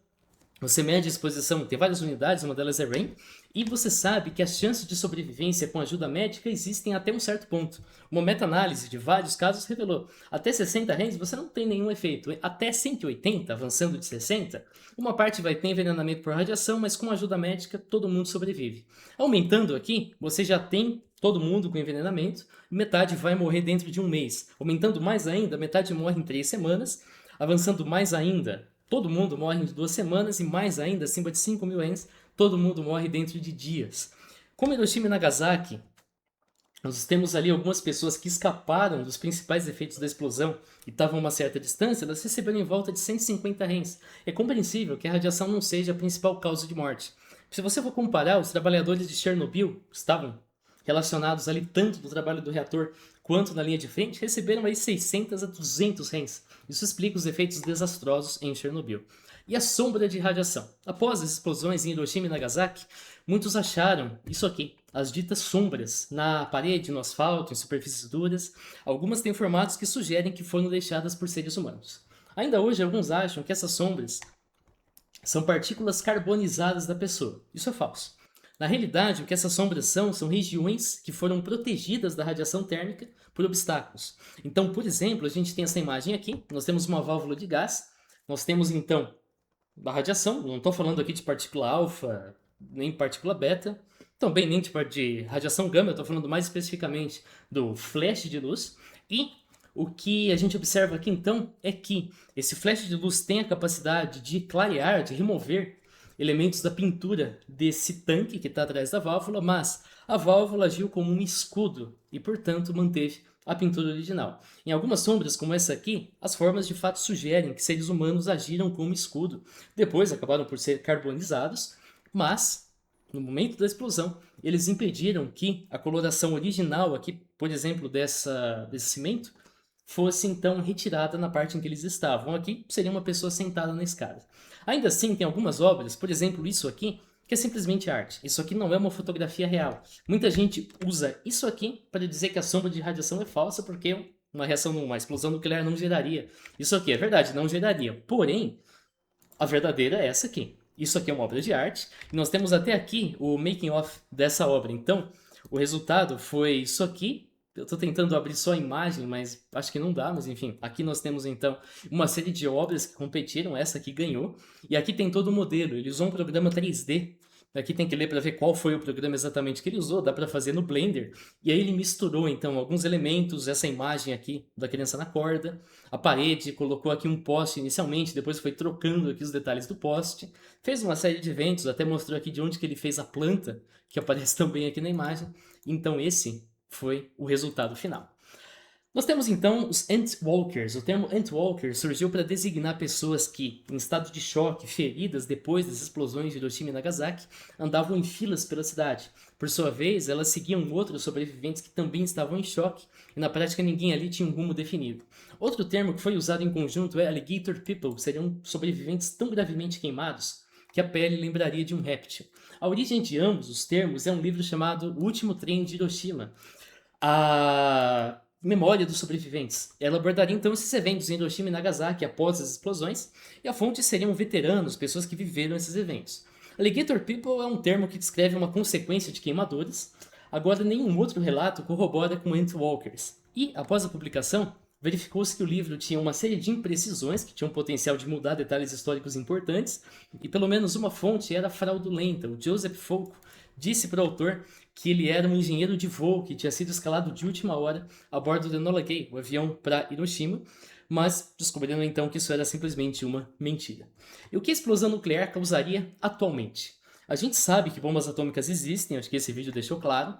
você mede a exposição, tem várias unidades, uma delas é REM, e você sabe que as chances de sobrevivência com ajuda médica existem até um certo ponto. Uma meta-análise de vários casos revelou, até 60 REMs você não tem nenhum efeito, até 180, avançando de 60, uma parte vai ter envenenamento por radiação, mas com ajuda médica todo mundo sobrevive. Aumentando aqui, você já tem todo mundo com envenenamento, metade vai morrer dentro de um mês. Aumentando mais ainda, metade morre em 3 semanas, avançando mais ainda, todo mundo morre em 2 semanas e mais ainda, acima de 5 mil ienes, todo mundo morre dentro de dias. Como Hiroshima e Nagasaki, nós temos ali algumas pessoas que escaparam dos principais efeitos da explosão e estavam a uma certa distância, elas receberam em volta de 150 REMs. É compreensível que a radiação não seja a principal causa de morte. Se você for comparar, os trabalhadores de Chernobyl, que estavam relacionados ali tanto do trabalho do reator quanto na linha de frente, receberam aí 600 a 200 REMs. Isso explica os efeitos desastrosos em Chernobyl. E a sombra de radiação. Após as explosões em Hiroshima e Nagasaki, muitos acharam isso aqui, as ditas sombras, na parede, no asfalto, em superfícies duras. Algumas têm formatos que sugerem que foram deixadas por seres humanos. Ainda hoje, alguns acham que essas sombras são partículas carbonizadas da pessoa. Isso é falso. Na realidade, o que essas sombras são regiões que foram protegidas da radiação térmica por obstáculos. Então, por exemplo, a gente tem essa imagem aqui, nós temos uma válvula de gás, nós temos então da radiação, não estou falando aqui de partícula alfa, nem partícula beta, também nem de radiação gama, eu estou falando mais especificamente do flash de luz, e o que a gente observa aqui então é que esse flash de luz tem a capacidade de clarear, de remover elementos da pintura desse tanque que está atrás da válvula, mas a válvula agiu como um escudo e, portanto, manteve a pintura original. Em algumas sombras, como essa aqui, as formas de fato sugerem que seres humanos agiram como escudo. Depois acabaram por ser carbonizados, mas no momento da explosão, eles impediram que a coloração original aqui, por exemplo, desse cimento, fosse então retirada na parte em que eles estavam. Aqui seria uma pessoa sentada na escada. Ainda assim, tem algumas obras, por exemplo, isso aqui, que é simplesmente arte. Isso aqui não é uma fotografia real. Muita gente usa isso aqui para dizer que a sombra de radiação é falsa, porque uma explosão nuclear não geraria. Isso aqui é verdade, não geraria. Porém, a verdadeira é essa aqui. Isso aqui é uma obra de arte. E nós temos até aqui o making of dessa obra. Então, o resultado foi isso aqui. Eu estou tentando abrir só a imagem, mas acho que não dá. Mas enfim, aqui nós temos então uma série de obras que competiram. Essa aqui ganhou. E aqui tem todo o modelo. Ele usou um programa 3D. Aqui tem que ler para ver qual foi o programa exatamente que ele usou, dá para fazer no Blender. E aí ele misturou então alguns elementos, essa imagem aqui da criança na corda, a parede, colocou aqui um poste inicialmente, depois foi trocando aqui os detalhes do poste, fez uma série de eventos, até mostrou aqui de onde que ele fez a planta, que aparece também aqui na imagem. Então esse foi o resultado final. Nós temos então os Antwalkers. O termo Antwalker surgiu para designar pessoas que, em estado de choque, feridas depois das explosões de Hiroshima e Nagasaki, andavam em filas pela cidade. Por sua vez, elas seguiam outros sobreviventes que também estavam em choque, e na prática ninguém ali tinha um rumo definido. Outro termo que foi usado em conjunto é Alligator People, que seriam sobreviventes tão gravemente queimados que a pele lembraria de um réptil. A origem de ambos os termos é um livro chamado O Último Trem de Hiroshima. A memória dos sobreviventes. Ela abordaria então esses eventos em Hiroshima e Nagasaki após as explosões, e a fonte seriam veteranos, pessoas que viveram esses eventos. Alligator People é um termo que descreve uma consequência de queimadores, agora nenhum outro relato corrobora com Antwalkers. E, após a publicação, verificou-se que o livro tinha uma série de imprecisões que tinham potencial de mudar detalhes históricos importantes, e pelo menos uma fonte era fraudulenta. O Joseph Folco disse para o autor que ele era um engenheiro de voo que tinha sido escalado de última hora a bordo do Enola Gay, o avião para Hiroshima, mas descobriram então que isso era simplesmente uma mentira. E o que a explosão nuclear causaria atualmente? A gente sabe que bombas atômicas existem, acho que esse vídeo deixou claro.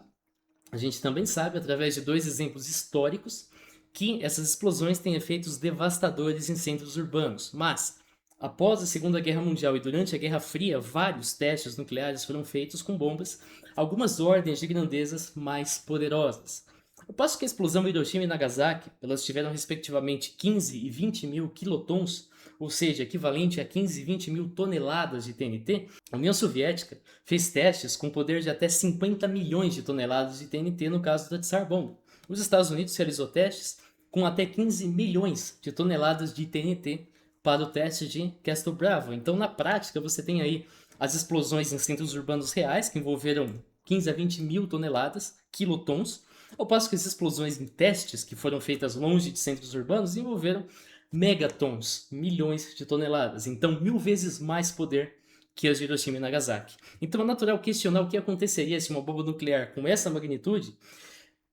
A gente também sabe, através de dois exemplos históricos, que essas explosões têm efeitos devastadores em centros urbanos, mas após a Segunda Guerra Mundial e durante a Guerra Fria, vários testes nucleares foram feitos com bombas, algumas ordens de grandezas mais poderosas. Ao passo que a explosão em Hiroshima e Nagasaki, elas tiveram respectivamente 15 e 20 mil quilotons, ou seja, equivalente a 15 e 20 mil toneladas de TNT, a União Soviética fez testes com poder de até 50 milhões de toneladas de TNT no caso da Tsar Bomba. Os Estados Unidos realizou testes com até 15 milhões de toneladas de TNT para o teste de Castle Bravo. Então, na prática, você tem aí as explosões em centros urbanos reais, que envolveram 15 a 20 mil toneladas, quilotons, ao passo que as explosões em testes, que foram feitas longe de centros urbanos, envolveram megatons, milhões de toneladas. Então, 1000 vezes mais poder que as de Hiroshima e Nagasaki. Então, é natural questionar o que aconteceria se uma bomba nuclear com essa magnitude,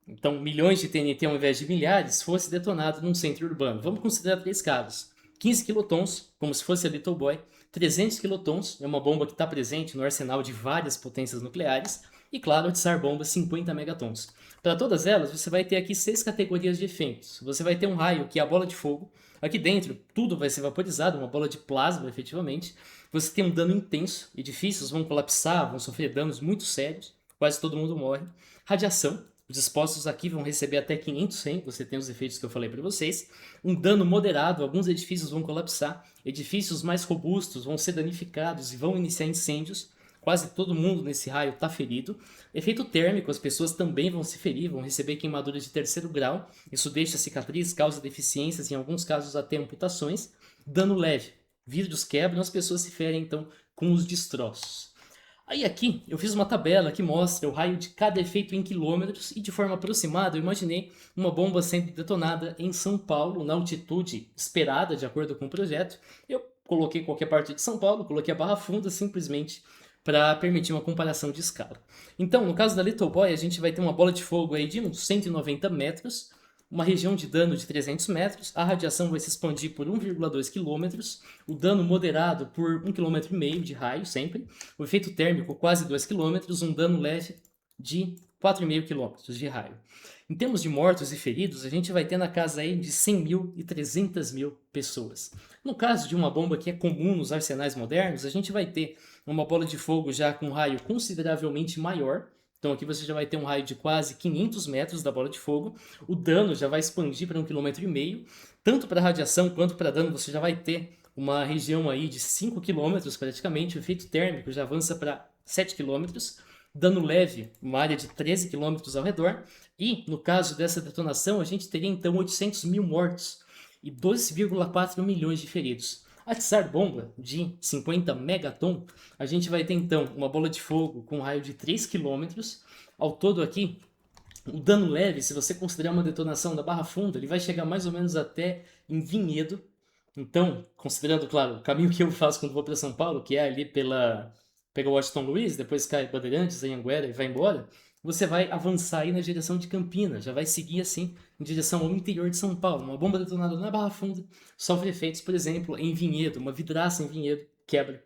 então milhões de TNT ao invés de milhares, fosse detonado num centro urbano. Vamos considerar três casos. 15 quilotons, como se fosse a Little Boy, 300 quilotons, é uma bomba que está presente no arsenal de várias potências nucleares, e claro, a Tsar Bomba, 50 megatons. Para todas elas, você vai ter aqui 6 categorias de efeitos. Você vai ter um raio, que é a bola de fogo. Aqui dentro, tudo vai ser vaporizado, uma bola de plasma, efetivamente. Você tem um dano intenso, edifícios vão colapsar, vão sofrer danos muito sérios, quase todo mundo morre. Radiação, os expostos aqui vão receber até 500 100, você tem os efeitos que eu falei para vocês. Um dano moderado, alguns edifícios vão colapsar, edifícios mais robustos vão ser danificados e vão iniciar incêndios. Quase todo mundo nesse raio está ferido. Efeito térmico, as pessoas também vão se ferir, vão receber queimaduras de terceiro grau. Isso deixa cicatriz, causa deficiências, em alguns casos até amputações. Dano leve, vidros quebram, as pessoas se ferem então com os destroços. Aí aqui eu fiz uma tabela que mostra o raio de cada efeito em quilômetros e de forma aproximada eu imaginei uma bomba sendo detonada em São Paulo, na altitude esperada de acordo com o projeto. Eu coloquei qualquer parte de São Paulo, coloquei a Barra Funda simplesmente para permitir uma comparação de escala. Então, no caso da Little Boy, a gente vai ter uma bola de fogo aí de uns 190 metros, uma região de dano de 300 metros, a radiação vai se expandir por 1,2 km, o dano moderado por 1,5 km de raio sempre, o efeito térmico quase 2 km, um dano leve de 4,5 km de raio. Em termos de mortos e feridos, a gente vai ter na casa aí de 100 mil e 300 mil pessoas. No caso de uma bomba que é comum nos arsenais modernos, a gente vai ter uma bola de fogo já com um raio consideravelmente maior. Então aqui você já vai ter um raio de quase 500 metros da bola de fogo. O dano já vai expandir para 1,5 km. Tanto para radiação quanto para dano você já vai ter uma região aí de 5 km praticamente. O efeito térmico já avança para 7 km. Dano leve, uma área de 13 km ao redor. E, no caso dessa detonação, a gente teria então 800 mil mortos e 2,4 milhões de feridos. A Tsar Bomba, de 50 megaton, a gente vai ter então uma bola de fogo com um raio de 3 km. Ao todo aqui, o dano leve, se você considerar uma detonação da Barra Funda, ele vai chegar mais ou menos até em Vinhedo. Então, considerando, claro, o caminho que eu faço quando vou para São Paulo, que é ali pega Washington Luiz, depois cai Bandeirantes, Anhanguera e vai embora, você vai avançar aí na direção de Campinas, já vai seguir assim em direção ao interior de São Paulo. Uma bomba detonada na Barra Funda sofre efeitos, por exemplo, em Vinhedo, uma vidraça em Vinhedo quebra,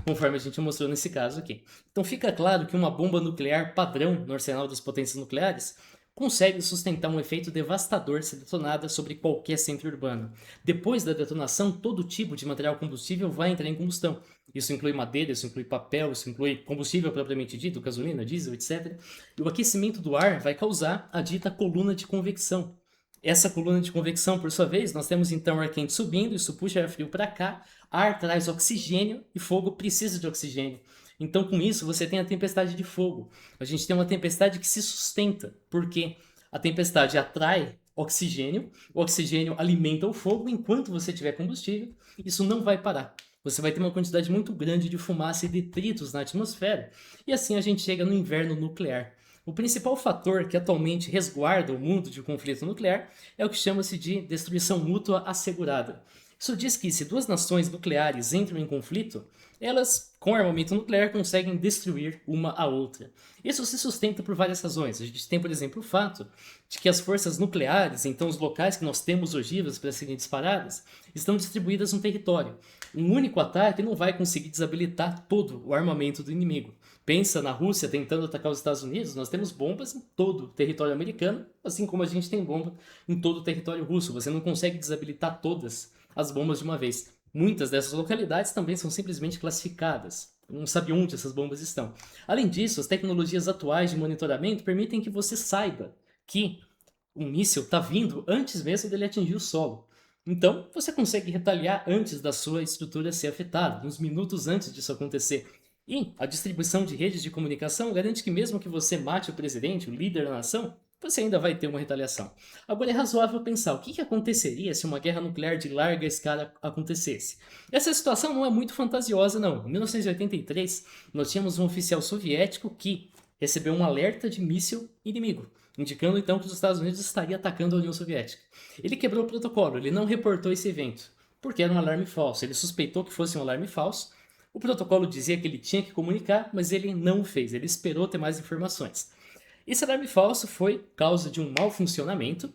conforme a gente mostrou nesse caso aqui. Então fica claro que uma bomba nuclear padrão no arsenal das potências nucleares consegue sustentar um efeito devastador se detonada sobre qualquer centro urbano. Depois da detonação, todo tipo de material combustível vai entrar em combustão. Isso inclui madeira, isso inclui papel, isso inclui combustível propriamente dito, gasolina, diesel, etc. E o aquecimento do ar vai causar a dita coluna de convecção. Essa coluna de convecção, por sua vez, nós temos então ar quente subindo, isso puxa ar frio para cá, ar traz oxigênio e fogo precisa de oxigênio. Então, com isso, você tem a tempestade de fogo. A gente tem uma tempestade que se sustenta, porque a tempestade atrai oxigênio, o oxigênio alimenta o fogo, enquanto você tiver combustível, isso não vai parar. Você vai ter uma quantidade muito grande de fumaça e detritos na atmosfera, e assim a gente chega no inverno nuclear. O principal fator que atualmente resguarda o mundo de um conflito nuclear é o que chama-se de destruição mútua assegurada. Isso diz que se duas nações nucleares entram em conflito, elas, com armamento nuclear, conseguem destruir uma a outra. Isso se sustenta por várias razões. A gente tem, por exemplo, o fato de que as forças nucleares, então os locais que nós temos ogivas para serem disparadas, estão distribuídas no território. Um único ataque não vai conseguir desabilitar todo o armamento do inimigo. Pensa na Rússia tentando atacar os Estados Unidos, nós temos bombas em todo o território americano, assim como a gente tem bomba em todo o território russo. Você não consegue desabilitar todas as bombas de uma vez. Muitas dessas localidades também são simplesmente classificadas. Não sabe onde essas bombas estão. Além disso, as tecnologias atuais de monitoramento permitem que você saiba que um míssil está vindo antes mesmo dele atingir o solo. Então, você consegue retaliar antes da sua estrutura ser afetada, uns minutos antes disso acontecer. E a distribuição de redes de comunicação garante que mesmo que você mate o presidente, o líder da nação, você ainda vai ter uma retaliação. Agora é razoável pensar o que aconteceria se uma guerra nuclear de larga escala acontecesse. Essa situação não é muito fantasiosa, não. Em 1983, nós tínhamos um oficial soviético que recebeu um alerta de míssil inimigo, indicando então que os Estados Unidos estariam atacando a União Soviética. Ele quebrou o protocolo, ele não reportou esse evento, porque era um alarme falso. Ele suspeitou que fosse um alarme falso. O protocolo dizia que ele tinha que comunicar, mas ele não o fez, ele esperou ter mais informações. Esse alarme falso foi causa de um mau funcionamento,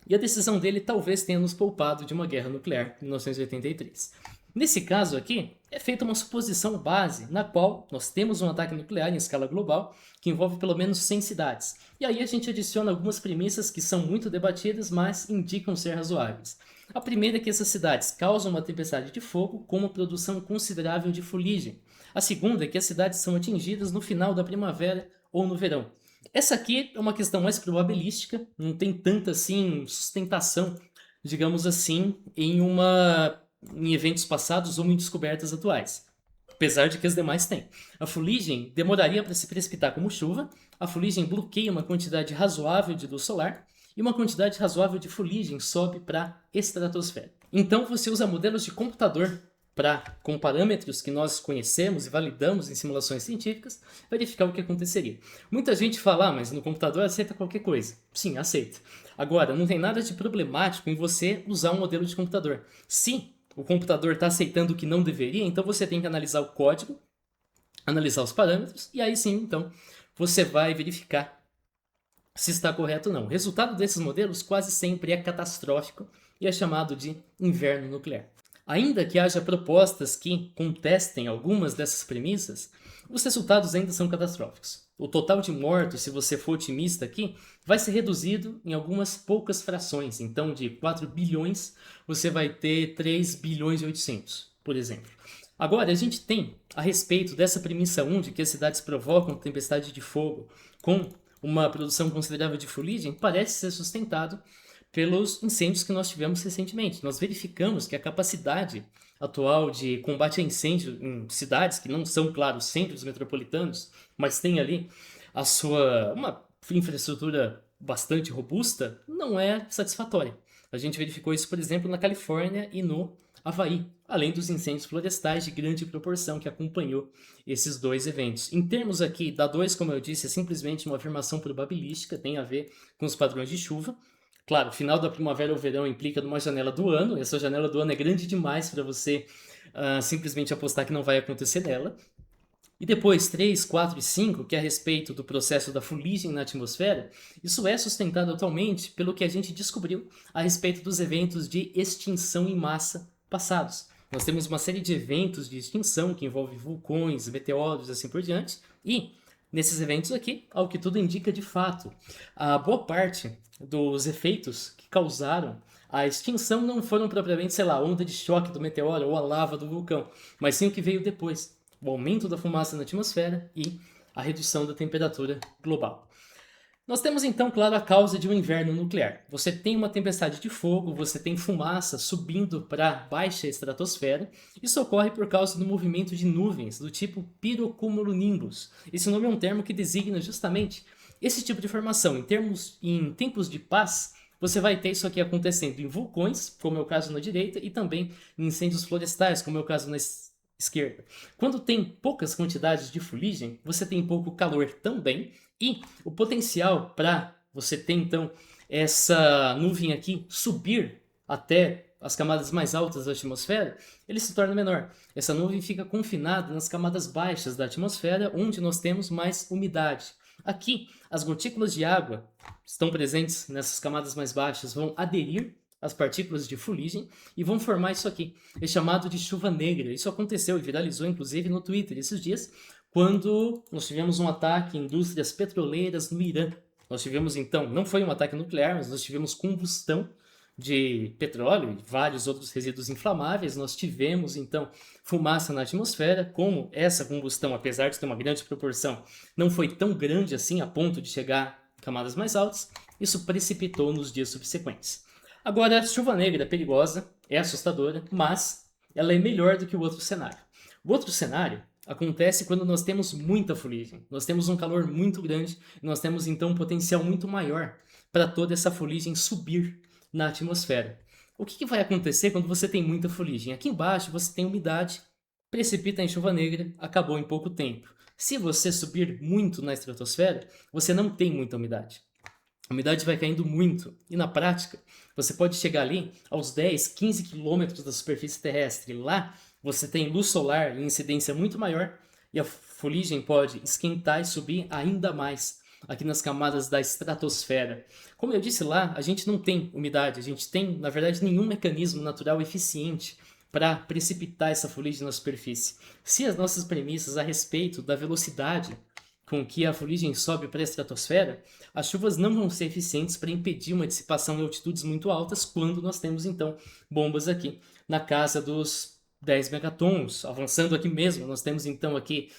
e a decisão dele talvez tenha nos poupado de uma guerra nuclear em 1983. Nesse caso aqui, é feita uma suposição base, na qual nós temos um ataque nuclear em escala global, que envolve pelo menos 100 cidades. E aí a gente adiciona algumas premissas que são muito debatidas, mas indicam ser razoáveis. A primeira é que essas cidades causam uma tempestade de fogo com uma produção considerável de fuligem. A segunda é que as cidades são atingidas no final da primavera ou no verão. Essa aqui é uma questão mais probabilística, não tem tanta assim sustentação, digamos assim, em eventos passados ou em descobertas atuais. Apesar de que as demais têm. A fuligem demoraria para se precipitar como chuva, a fuligem bloqueia uma quantidade razoável de luz solar e uma quantidade razoável de fuligem sobe para a estratosfera. Então você usa modelos de computador para, com parâmetros que nós conhecemos e validamos em simulações científicas, verificar o que aconteceria. Muita gente fala, mas no computador aceita qualquer coisa. Sim, aceita. Agora, não tem nada de problemático em você usar um modelo de computador. Se o computador está aceitando o que não deveria, então você tem que analisar o código, analisar os parâmetros, e aí sim, então, você vai verificar se está correto ou não. O resultado desses modelos quase sempre é catastrófico e é chamado de inverno nuclear. Ainda que haja propostas que contestem algumas dessas premissas, os resultados ainda são catastróficos. O total de mortos, se você for otimista aqui, vai ser reduzido em algumas poucas frações. Então, de 4 bilhões, você vai ter 3 bilhões e 800, por exemplo. Agora, a gente tem, a respeito dessa premissa 1, de que as cidades provocam tempestade de fogo com uma produção considerável de fuligem, parece ser sustentado pelos incêndios que nós tivemos recentemente. Nós verificamos que a capacidade atual de combate a incêndio em cidades que não são, claro, centros metropolitanos, mas tem ali uma infraestrutura bastante robusta, não é satisfatória. A gente verificou isso, por exemplo, na Califórnia e no Havaí, além dos incêndios florestais de grande proporção que acompanhou esses dois eventos. Em termos aqui da 2, como eu disse, é simplesmente uma afirmação probabilística, tem a ver com os padrões de chuva. Claro, final da primavera ou verão implica numa janela do ano, e essa janela do ano é grande demais para você simplesmente apostar que não vai acontecer nela. E depois, 3, 4 e 5, que é a respeito do processo da fuligem na atmosfera, isso é sustentado atualmente pelo que a gente descobriu a respeito dos eventos de extinção em massa passados. Nós temos uma série de eventos de extinção que envolvem vulcões, meteoros e assim por diante, e nesses eventos aqui, ao que tudo indica de fato, a boa parte dos efeitos que causaram a extinção não foram propriamente, sei lá, a onda de choque do meteoro ou a lava do vulcão, mas sim o que veio depois, o aumento da fumaça na atmosfera e a redução da temperatura global. Nós temos então, claro, a causa de um inverno nuclear. Você tem uma tempestade de fogo, você tem fumaça subindo para baixa estratosfera. Isso ocorre por causa do movimento de nuvens do tipo pirocumulonimbus. Esse nome é um termo que designa justamente esse tipo de formação. Em tempos de paz, você vai ter isso aqui acontecendo em vulcões, como é o caso na direita, e também em incêndios florestais, como é o caso na esquerda. Quando tem poucas quantidades de fuligem, você tem pouco calor também, e o potencial para você ter então essa nuvem aqui subir até as camadas mais altas da atmosfera, ele se torna menor. Essa nuvem fica confinada nas camadas baixas da atmosfera, onde nós temos mais umidade. Aqui, as gotículas de água estão presentes nessas camadas mais baixas, vão aderir às partículas de fuligem e vão formar isso aqui, é chamado de chuva negra. Isso aconteceu e viralizou inclusive no Twitter esses dias, quando nós tivemos um ataque em indústrias petroleiras no Irã. Nós tivemos então, não foi um ataque nuclear, mas nós tivemos combustão de petróleo e vários outros resíduos inflamáveis. Nós tivemos então fumaça na atmosfera. Como essa combustão, apesar de ter uma grande proporção, não foi tão grande assim a ponto de chegar a camadas mais altas, isso precipitou nos dias subsequentes. Agora, a chuva negra é perigosa, é assustadora, mas ela é melhor do que o outro cenário. O outro cenário acontece quando nós temos muita fuligem, nós temos um calor muito grande e nós temos então um potencial muito maior para toda essa fuligem subir na atmosfera. O que vai acontecer quando você tem muita fuligem? Aqui embaixo você tem umidade, precipita em chuva negra, acabou em pouco tempo. Se você subir muito na estratosfera, você não tem muita umidade. A umidade vai caindo muito e na prática você pode chegar ali aos 10, 15 quilômetros da superfície terrestre. Lá você tem luz solar e incidência muito maior e a fuligem pode esquentar e subir ainda mais aqui nas camadas da estratosfera. Como eu disse lá, a gente não tem umidade, a gente tem, na verdade, nenhum mecanismo natural eficiente para precipitar essa fuligem na superfície. Se as nossas premissas a respeito da velocidade com que a fuligem sobe para a estratosfera, as chuvas não vão ser eficientes para impedir uma dissipação em altitudes muito altas quando nós temos então bombas aqui na casa dos 10 megatons. Avançando aqui mesmo, nós temos então aqui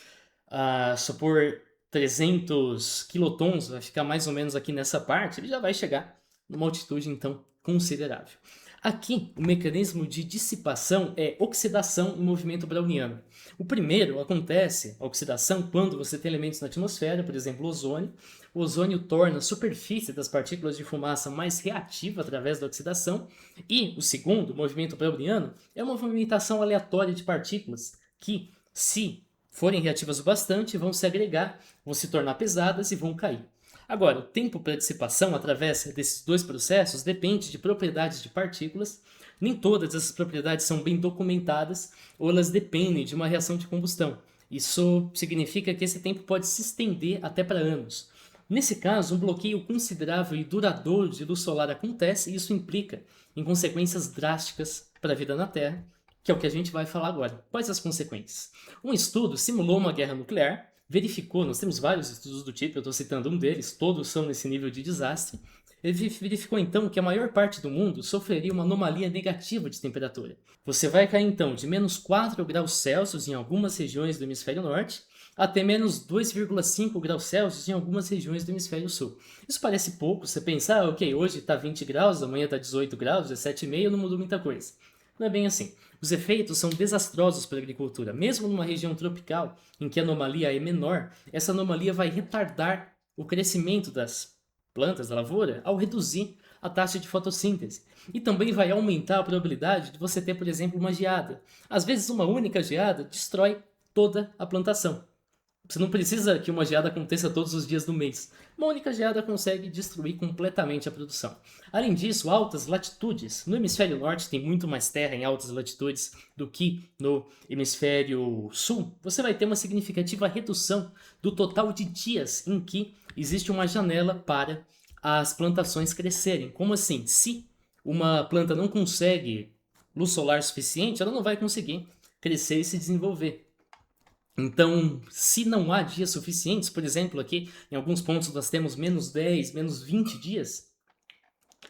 supor 300 quilotons, vai ficar mais ou menos aqui nessa parte, ele já vai chegar numa altitude então considerável. Aqui, o mecanismo de dissipação é oxidação e movimento browniano. O primeiro acontece, a oxidação, quando você tem elementos na atmosfera, por exemplo, o ozônio. O ozônio torna a superfície das partículas de fumaça mais reativa através da oxidação. E o segundo, o movimento browniano, é uma movimentação aleatória de partículas que, se forem reativas o bastante, vão se agregar, vão se tornar pesadas e vão cair. Agora, o tempo para dissipação através desses dois processos depende de propriedades de partículas. Nem todas essas propriedades são bem documentadas ou elas dependem de uma reação de combustão. Isso significa que esse tempo pode se estender até para anos. Nesse caso, um bloqueio considerável e duradouro de luz solar acontece e isso implica em consequências drásticas para a vida na Terra. que é o que a gente vai falar agora. Quais as consequências? Um estudo simulou uma guerra nuclear, verificou, nós temos vários estudos do tipo, eu estou citando um deles, todos são nesse nível de desastre. Ele verificou então que a maior parte do mundo sofreria uma anomalia negativa de temperatura. Você vai cair então de menos 4 graus Celsius em algumas regiões do hemisfério norte até menos 2,5 graus Celsius em algumas regiões do hemisfério sul. Isso parece pouco, você pensa, ok, hoje está 20 graus, amanhã está 18 graus, 17,5, não mudou muita coisa. Não é bem assim. Os efeitos são desastrosos para a agricultura. Mesmo numa região tropical, em que a anomalia é menor, essa anomalia vai retardar o crescimento das plantas da lavoura ao reduzir a taxa de fotossíntese. E também vai aumentar a probabilidade de você ter, por exemplo, uma geada. Às vezes, uma única geada destrói toda a plantação. Você não precisa que uma geada aconteça todos os dias do mês. Uma única geada consegue destruir completamente a produção. Além disso, altas latitudes. No hemisfério norte tem muito mais terra em altas latitudes do que no hemisfério sul. Você vai ter uma significativa redução do total de dias em que existe uma janela para as plantações crescerem. Como assim? Se uma planta não consegue luz solar suficiente, ela não vai conseguir crescer e se desenvolver. Então, se não há dias suficientes, por exemplo, aqui em alguns pontos nós temos menos 10, menos 20 dias,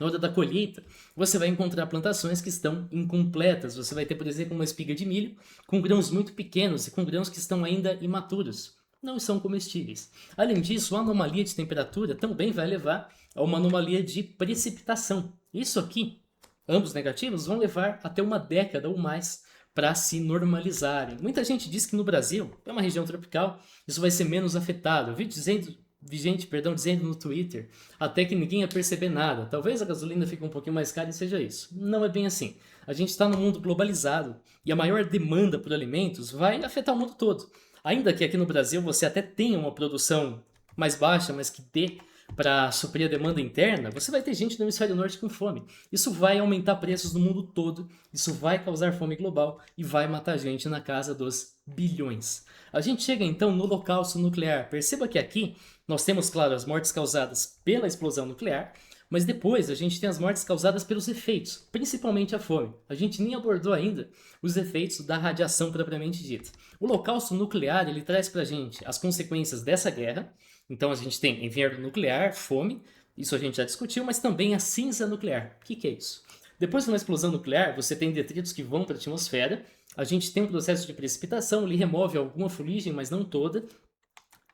na hora da colheita, você vai encontrar plantações que estão incompletas. Você vai ter, por exemplo, uma espiga de milho com grãos muito pequenos e com grãos que estão ainda imaturos. Não são comestíveis. Além disso, a anomalia de temperatura também vai levar a uma anomalia de precipitação. Isso aqui, ambos negativos, vão levar até uma década ou mais para se normalizarem. Muita gente diz que no Brasil, é uma região tropical, isso vai ser menos afetado. Eu vi gente dizendo no Twitter até que ninguém ia perceber nada. Talvez a gasolina fique um pouquinho mais cara e seja isso. Não é bem assim. A gente está num mundo globalizado e a maior demanda por alimentos vai afetar o mundo todo. Ainda que aqui no Brasil você até tenha uma produção mais baixa, mas que dê para suprir a demanda interna, você vai ter gente no hemisfério norte com fome. Isso vai aumentar preços no mundo todo, isso vai causar fome global e vai matar gente na casa dos bilhões. A gente chega então no holocausto nuclear. Perceba que aqui nós temos, claro, as mortes causadas pela explosão nuclear, mas depois a gente tem as mortes causadas pelos efeitos, principalmente a fome. A gente nem abordou ainda os efeitos da radiação propriamente dita. O holocausto nuclear ele traz para a gente as consequências dessa guerra. Então a gente tem inverno nuclear, fome, isso a gente já discutiu, mas também a cinza nuclear. O que é isso? Depois de uma explosão nuclear, você tem detritos que vão para a atmosfera, a gente tem um processo de precipitação, ele remove alguma fuligem, mas não toda,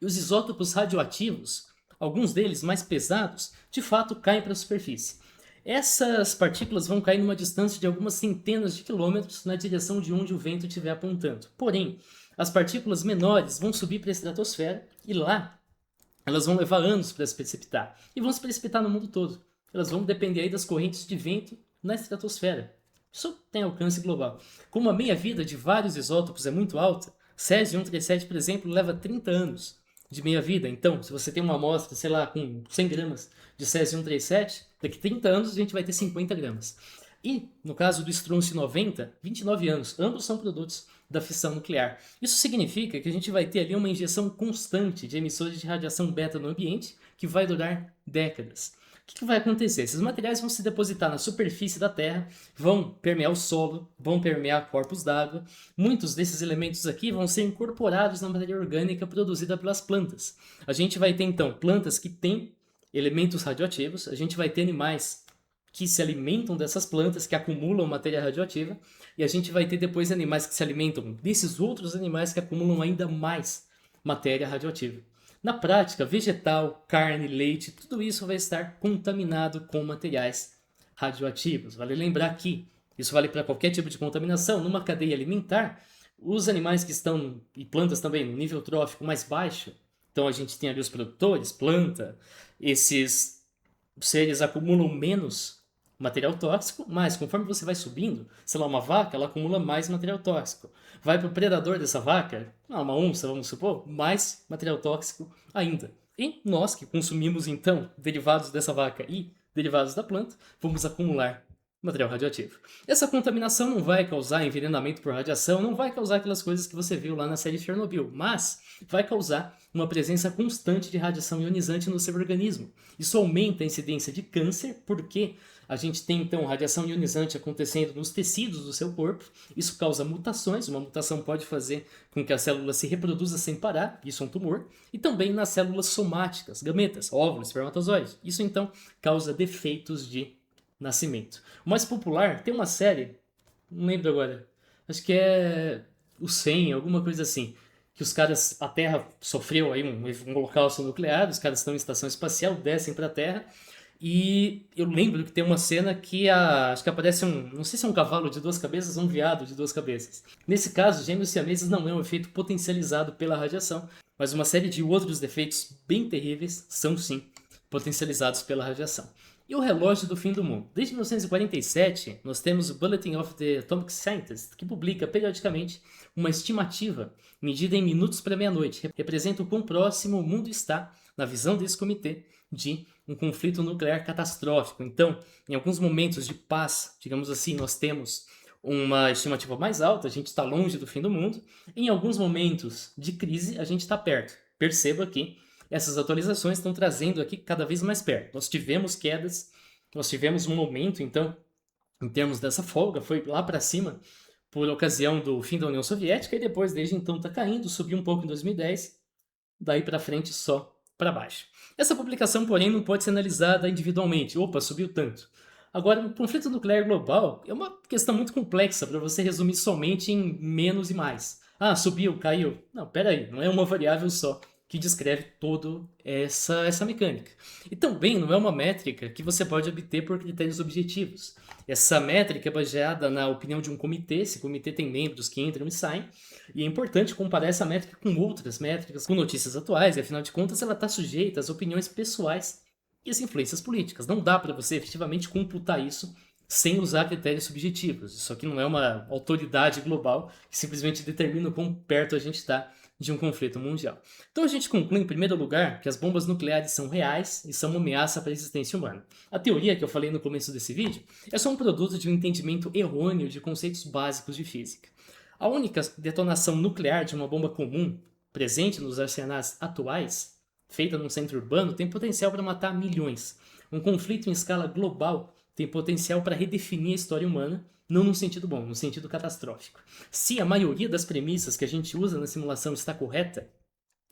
e os isótopos radioativos, alguns deles mais pesados, de fato caem para a superfície. Essas partículas vão cair numa distância de algumas centenas de quilômetros na direção de onde o vento estiver apontando. Porém, as partículas menores vão subir para a estratosfera e lá elas vão levar anos para se precipitar. E vão se precipitar no mundo todo. Elas vão depender aí das correntes de vento na estratosfera. Isso tem alcance global. Como a meia-vida de vários isótopos é muito alta, Césio-137, por exemplo, leva 30 anos de meia-vida. Então, se você tem uma amostra, sei lá, com 100 gramas de Césio-137, daqui 30 anos a gente vai ter 50 gramas. E, no caso do Stronço-90, 29 anos. Ambos são produtos da fissão nuclear. Isso significa que a gente vai ter ali uma injeção constante de emissores de radiação beta no ambiente que vai durar décadas. O que vai acontecer? Esses materiais vão se depositar na superfície da Terra, vão permear o solo, vão permear corpos d'água. Muitos desses elementos aqui vão ser incorporados na matéria orgânica produzida pelas plantas. A gente vai ter então plantas que têm elementos radioativos, a gente vai ter animais que se alimentam dessas plantas, que acumulam matéria radioativa, e a gente vai ter depois animais que se alimentam desses outros animais que acumulam ainda mais matéria radioativa. Na prática, vegetal, carne, leite, tudo isso vai estar contaminado com materiais radioativos. Vale lembrar que isso vale para qualquer tipo de contaminação. Numa cadeia alimentar, os animais que estão, e plantas também, no nível trófico mais baixo, então a gente tem ali os produtores, planta, esses seres acumulam menos material tóxico, mas conforme você vai subindo, sei lá, uma vaca, ela acumula mais material tóxico. Vai para o predador dessa vaca, uma onça, vamos supor, mais material tóxico ainda. E nós que consumimos, então, derivados dessa vaca e derivados da planta, vamos acumular material radioativo. Essa contaminação não vai causar envenenamento por radiação, não vai causar aquelas coisas que você viu lá na série Chernobyl, mas vai causar uma presença constante de radiação ionizante no seu organismo. Isso aumenta a incidência de câncer, porque a gente tem então radiação ionizante acontecendo nos tecidos do seu corpo. Isso causa mutações, uma mutação pode fazer com que a célula se reproduza sem parar, isso é um tumor, e também nas células somáticas, gametas, óvulos, espermatozoides. Isso então causa defeitos de nascimento. O mais popular tem uma série, não lembro agora, acho que é o 100, alguma coisa assim, que os caras, a Terra sofreu aí um holocausto nuclear, os caras estão em estação espacial, descem para a Terra, e eu lembro que tem uma cena que acho que aparece não sei se é um cavalo de duas cabeças ou um veado de duas cabeças. Nesse caso, gêmeos siameses não é um efeito potencializado pela radiação, mas uma série de outros defeitos bem terríveis são sim potencializados pela radiação. E o relógio do fim do mundo. Desde 1947, nós temos o Bulletin of the Atomic Scientist, que publica periodicamente uma estimativa medida em minutos para meia-noite. Representa o quão próximo o mundo está, na visão desse comitê, de um conflito nuclear catastrófico. Então, em alguns momentos de paz, digamos assim, nós temos uma estimativa mais alta, a gente está longe do fim do mundo. Em alguns momentos de crise, a gente está perto. Perceba que essas atualizações estão trazendo aqui cada vez mais perto. Nós tivemos quedas, nós tivemos um momento, então, em termos dessa folga, foi lá para cima por ocasião do fim da União Soviética e depois, desde então, está caindo, subiu um pouco em 2010, daí para frente só para baixo. Essa publicação, porém, não pode ser analisada individualmente. Opa, subiu tanto. Agora, o conflito nuclear global é uma questão muito complexa para você resumir somente em menos e mais. Ah, subiu, caiu. Não, peraí, não é uma variável só que descreve toda essa mecânica. E também não é uma métrica que você pode obter por critérios objetivos. Essa métrica é baseada na opinião de um comitê, esse comitê tem membros que entram e saem, e é importante comparar essa métrica com outras métricas, com notícias atuais, e afinal de contas ela está sujeita às opiniões pessoais e às influências políticas. Não dá para você efetivamente computar isso sem usar critérios subjetivos. Isso aqui não é uma autoridade global que simplesmente determina o quão perto a gente está de um conflito mundial. Então a gente conclui, em primeiro lugar, que as bombas nucleares são reais e são uma ameaça para a existência humana. A teoria que eu falei no começo desse vídeo é só um produto de um entendimento errôneo de conceitos básicos de física. A única detonação nuclear de uma bomba comum presente nos arsenais atuais, feita num centro urbano, tem potencial para matar milhões. Um conflito em escala global tem potencial para redefinir a história humana, não no sentido bom, no sentido catastrófico. Se a maioria das premissas que a gente usa na simulação está correta,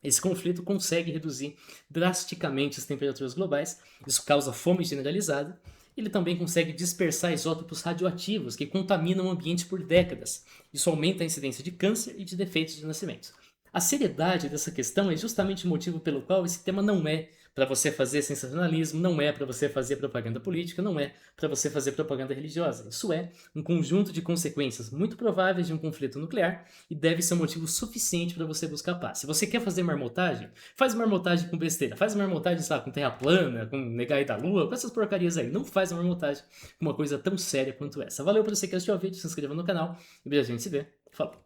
esse conflito consegue reduzir drasticamente as temperaturas globais, isso causa fome generalizada. Ele também consegue dispersar isótopos radioativos que contaminam o ambiente por décadas. Isso aumenta a incidência de câncer e de defeitos de nascimento. A seriedade dessa questão é justamente o motivo pelo qual esse tema não é para você fazer sensacionalismo, não é para você fazer propaganda política, não é para você fazer propaganda religiosa. Isso é um conjunto de consequências muito prováveis de um conflito nuclear e deve ser um motivo suficiente para você buscar paz. Se você quer fazer marmotagem, faz marmotagem com besteira, faz marmotagem, sei lá, com terra plana, com negai da lua, com essas porcarias aí. Não faz marmotagem com uma coisa tão séria quanto essa. Valeu por você que assistiu ao vídeo, se inscreva no canal e a gente se vê. Falou!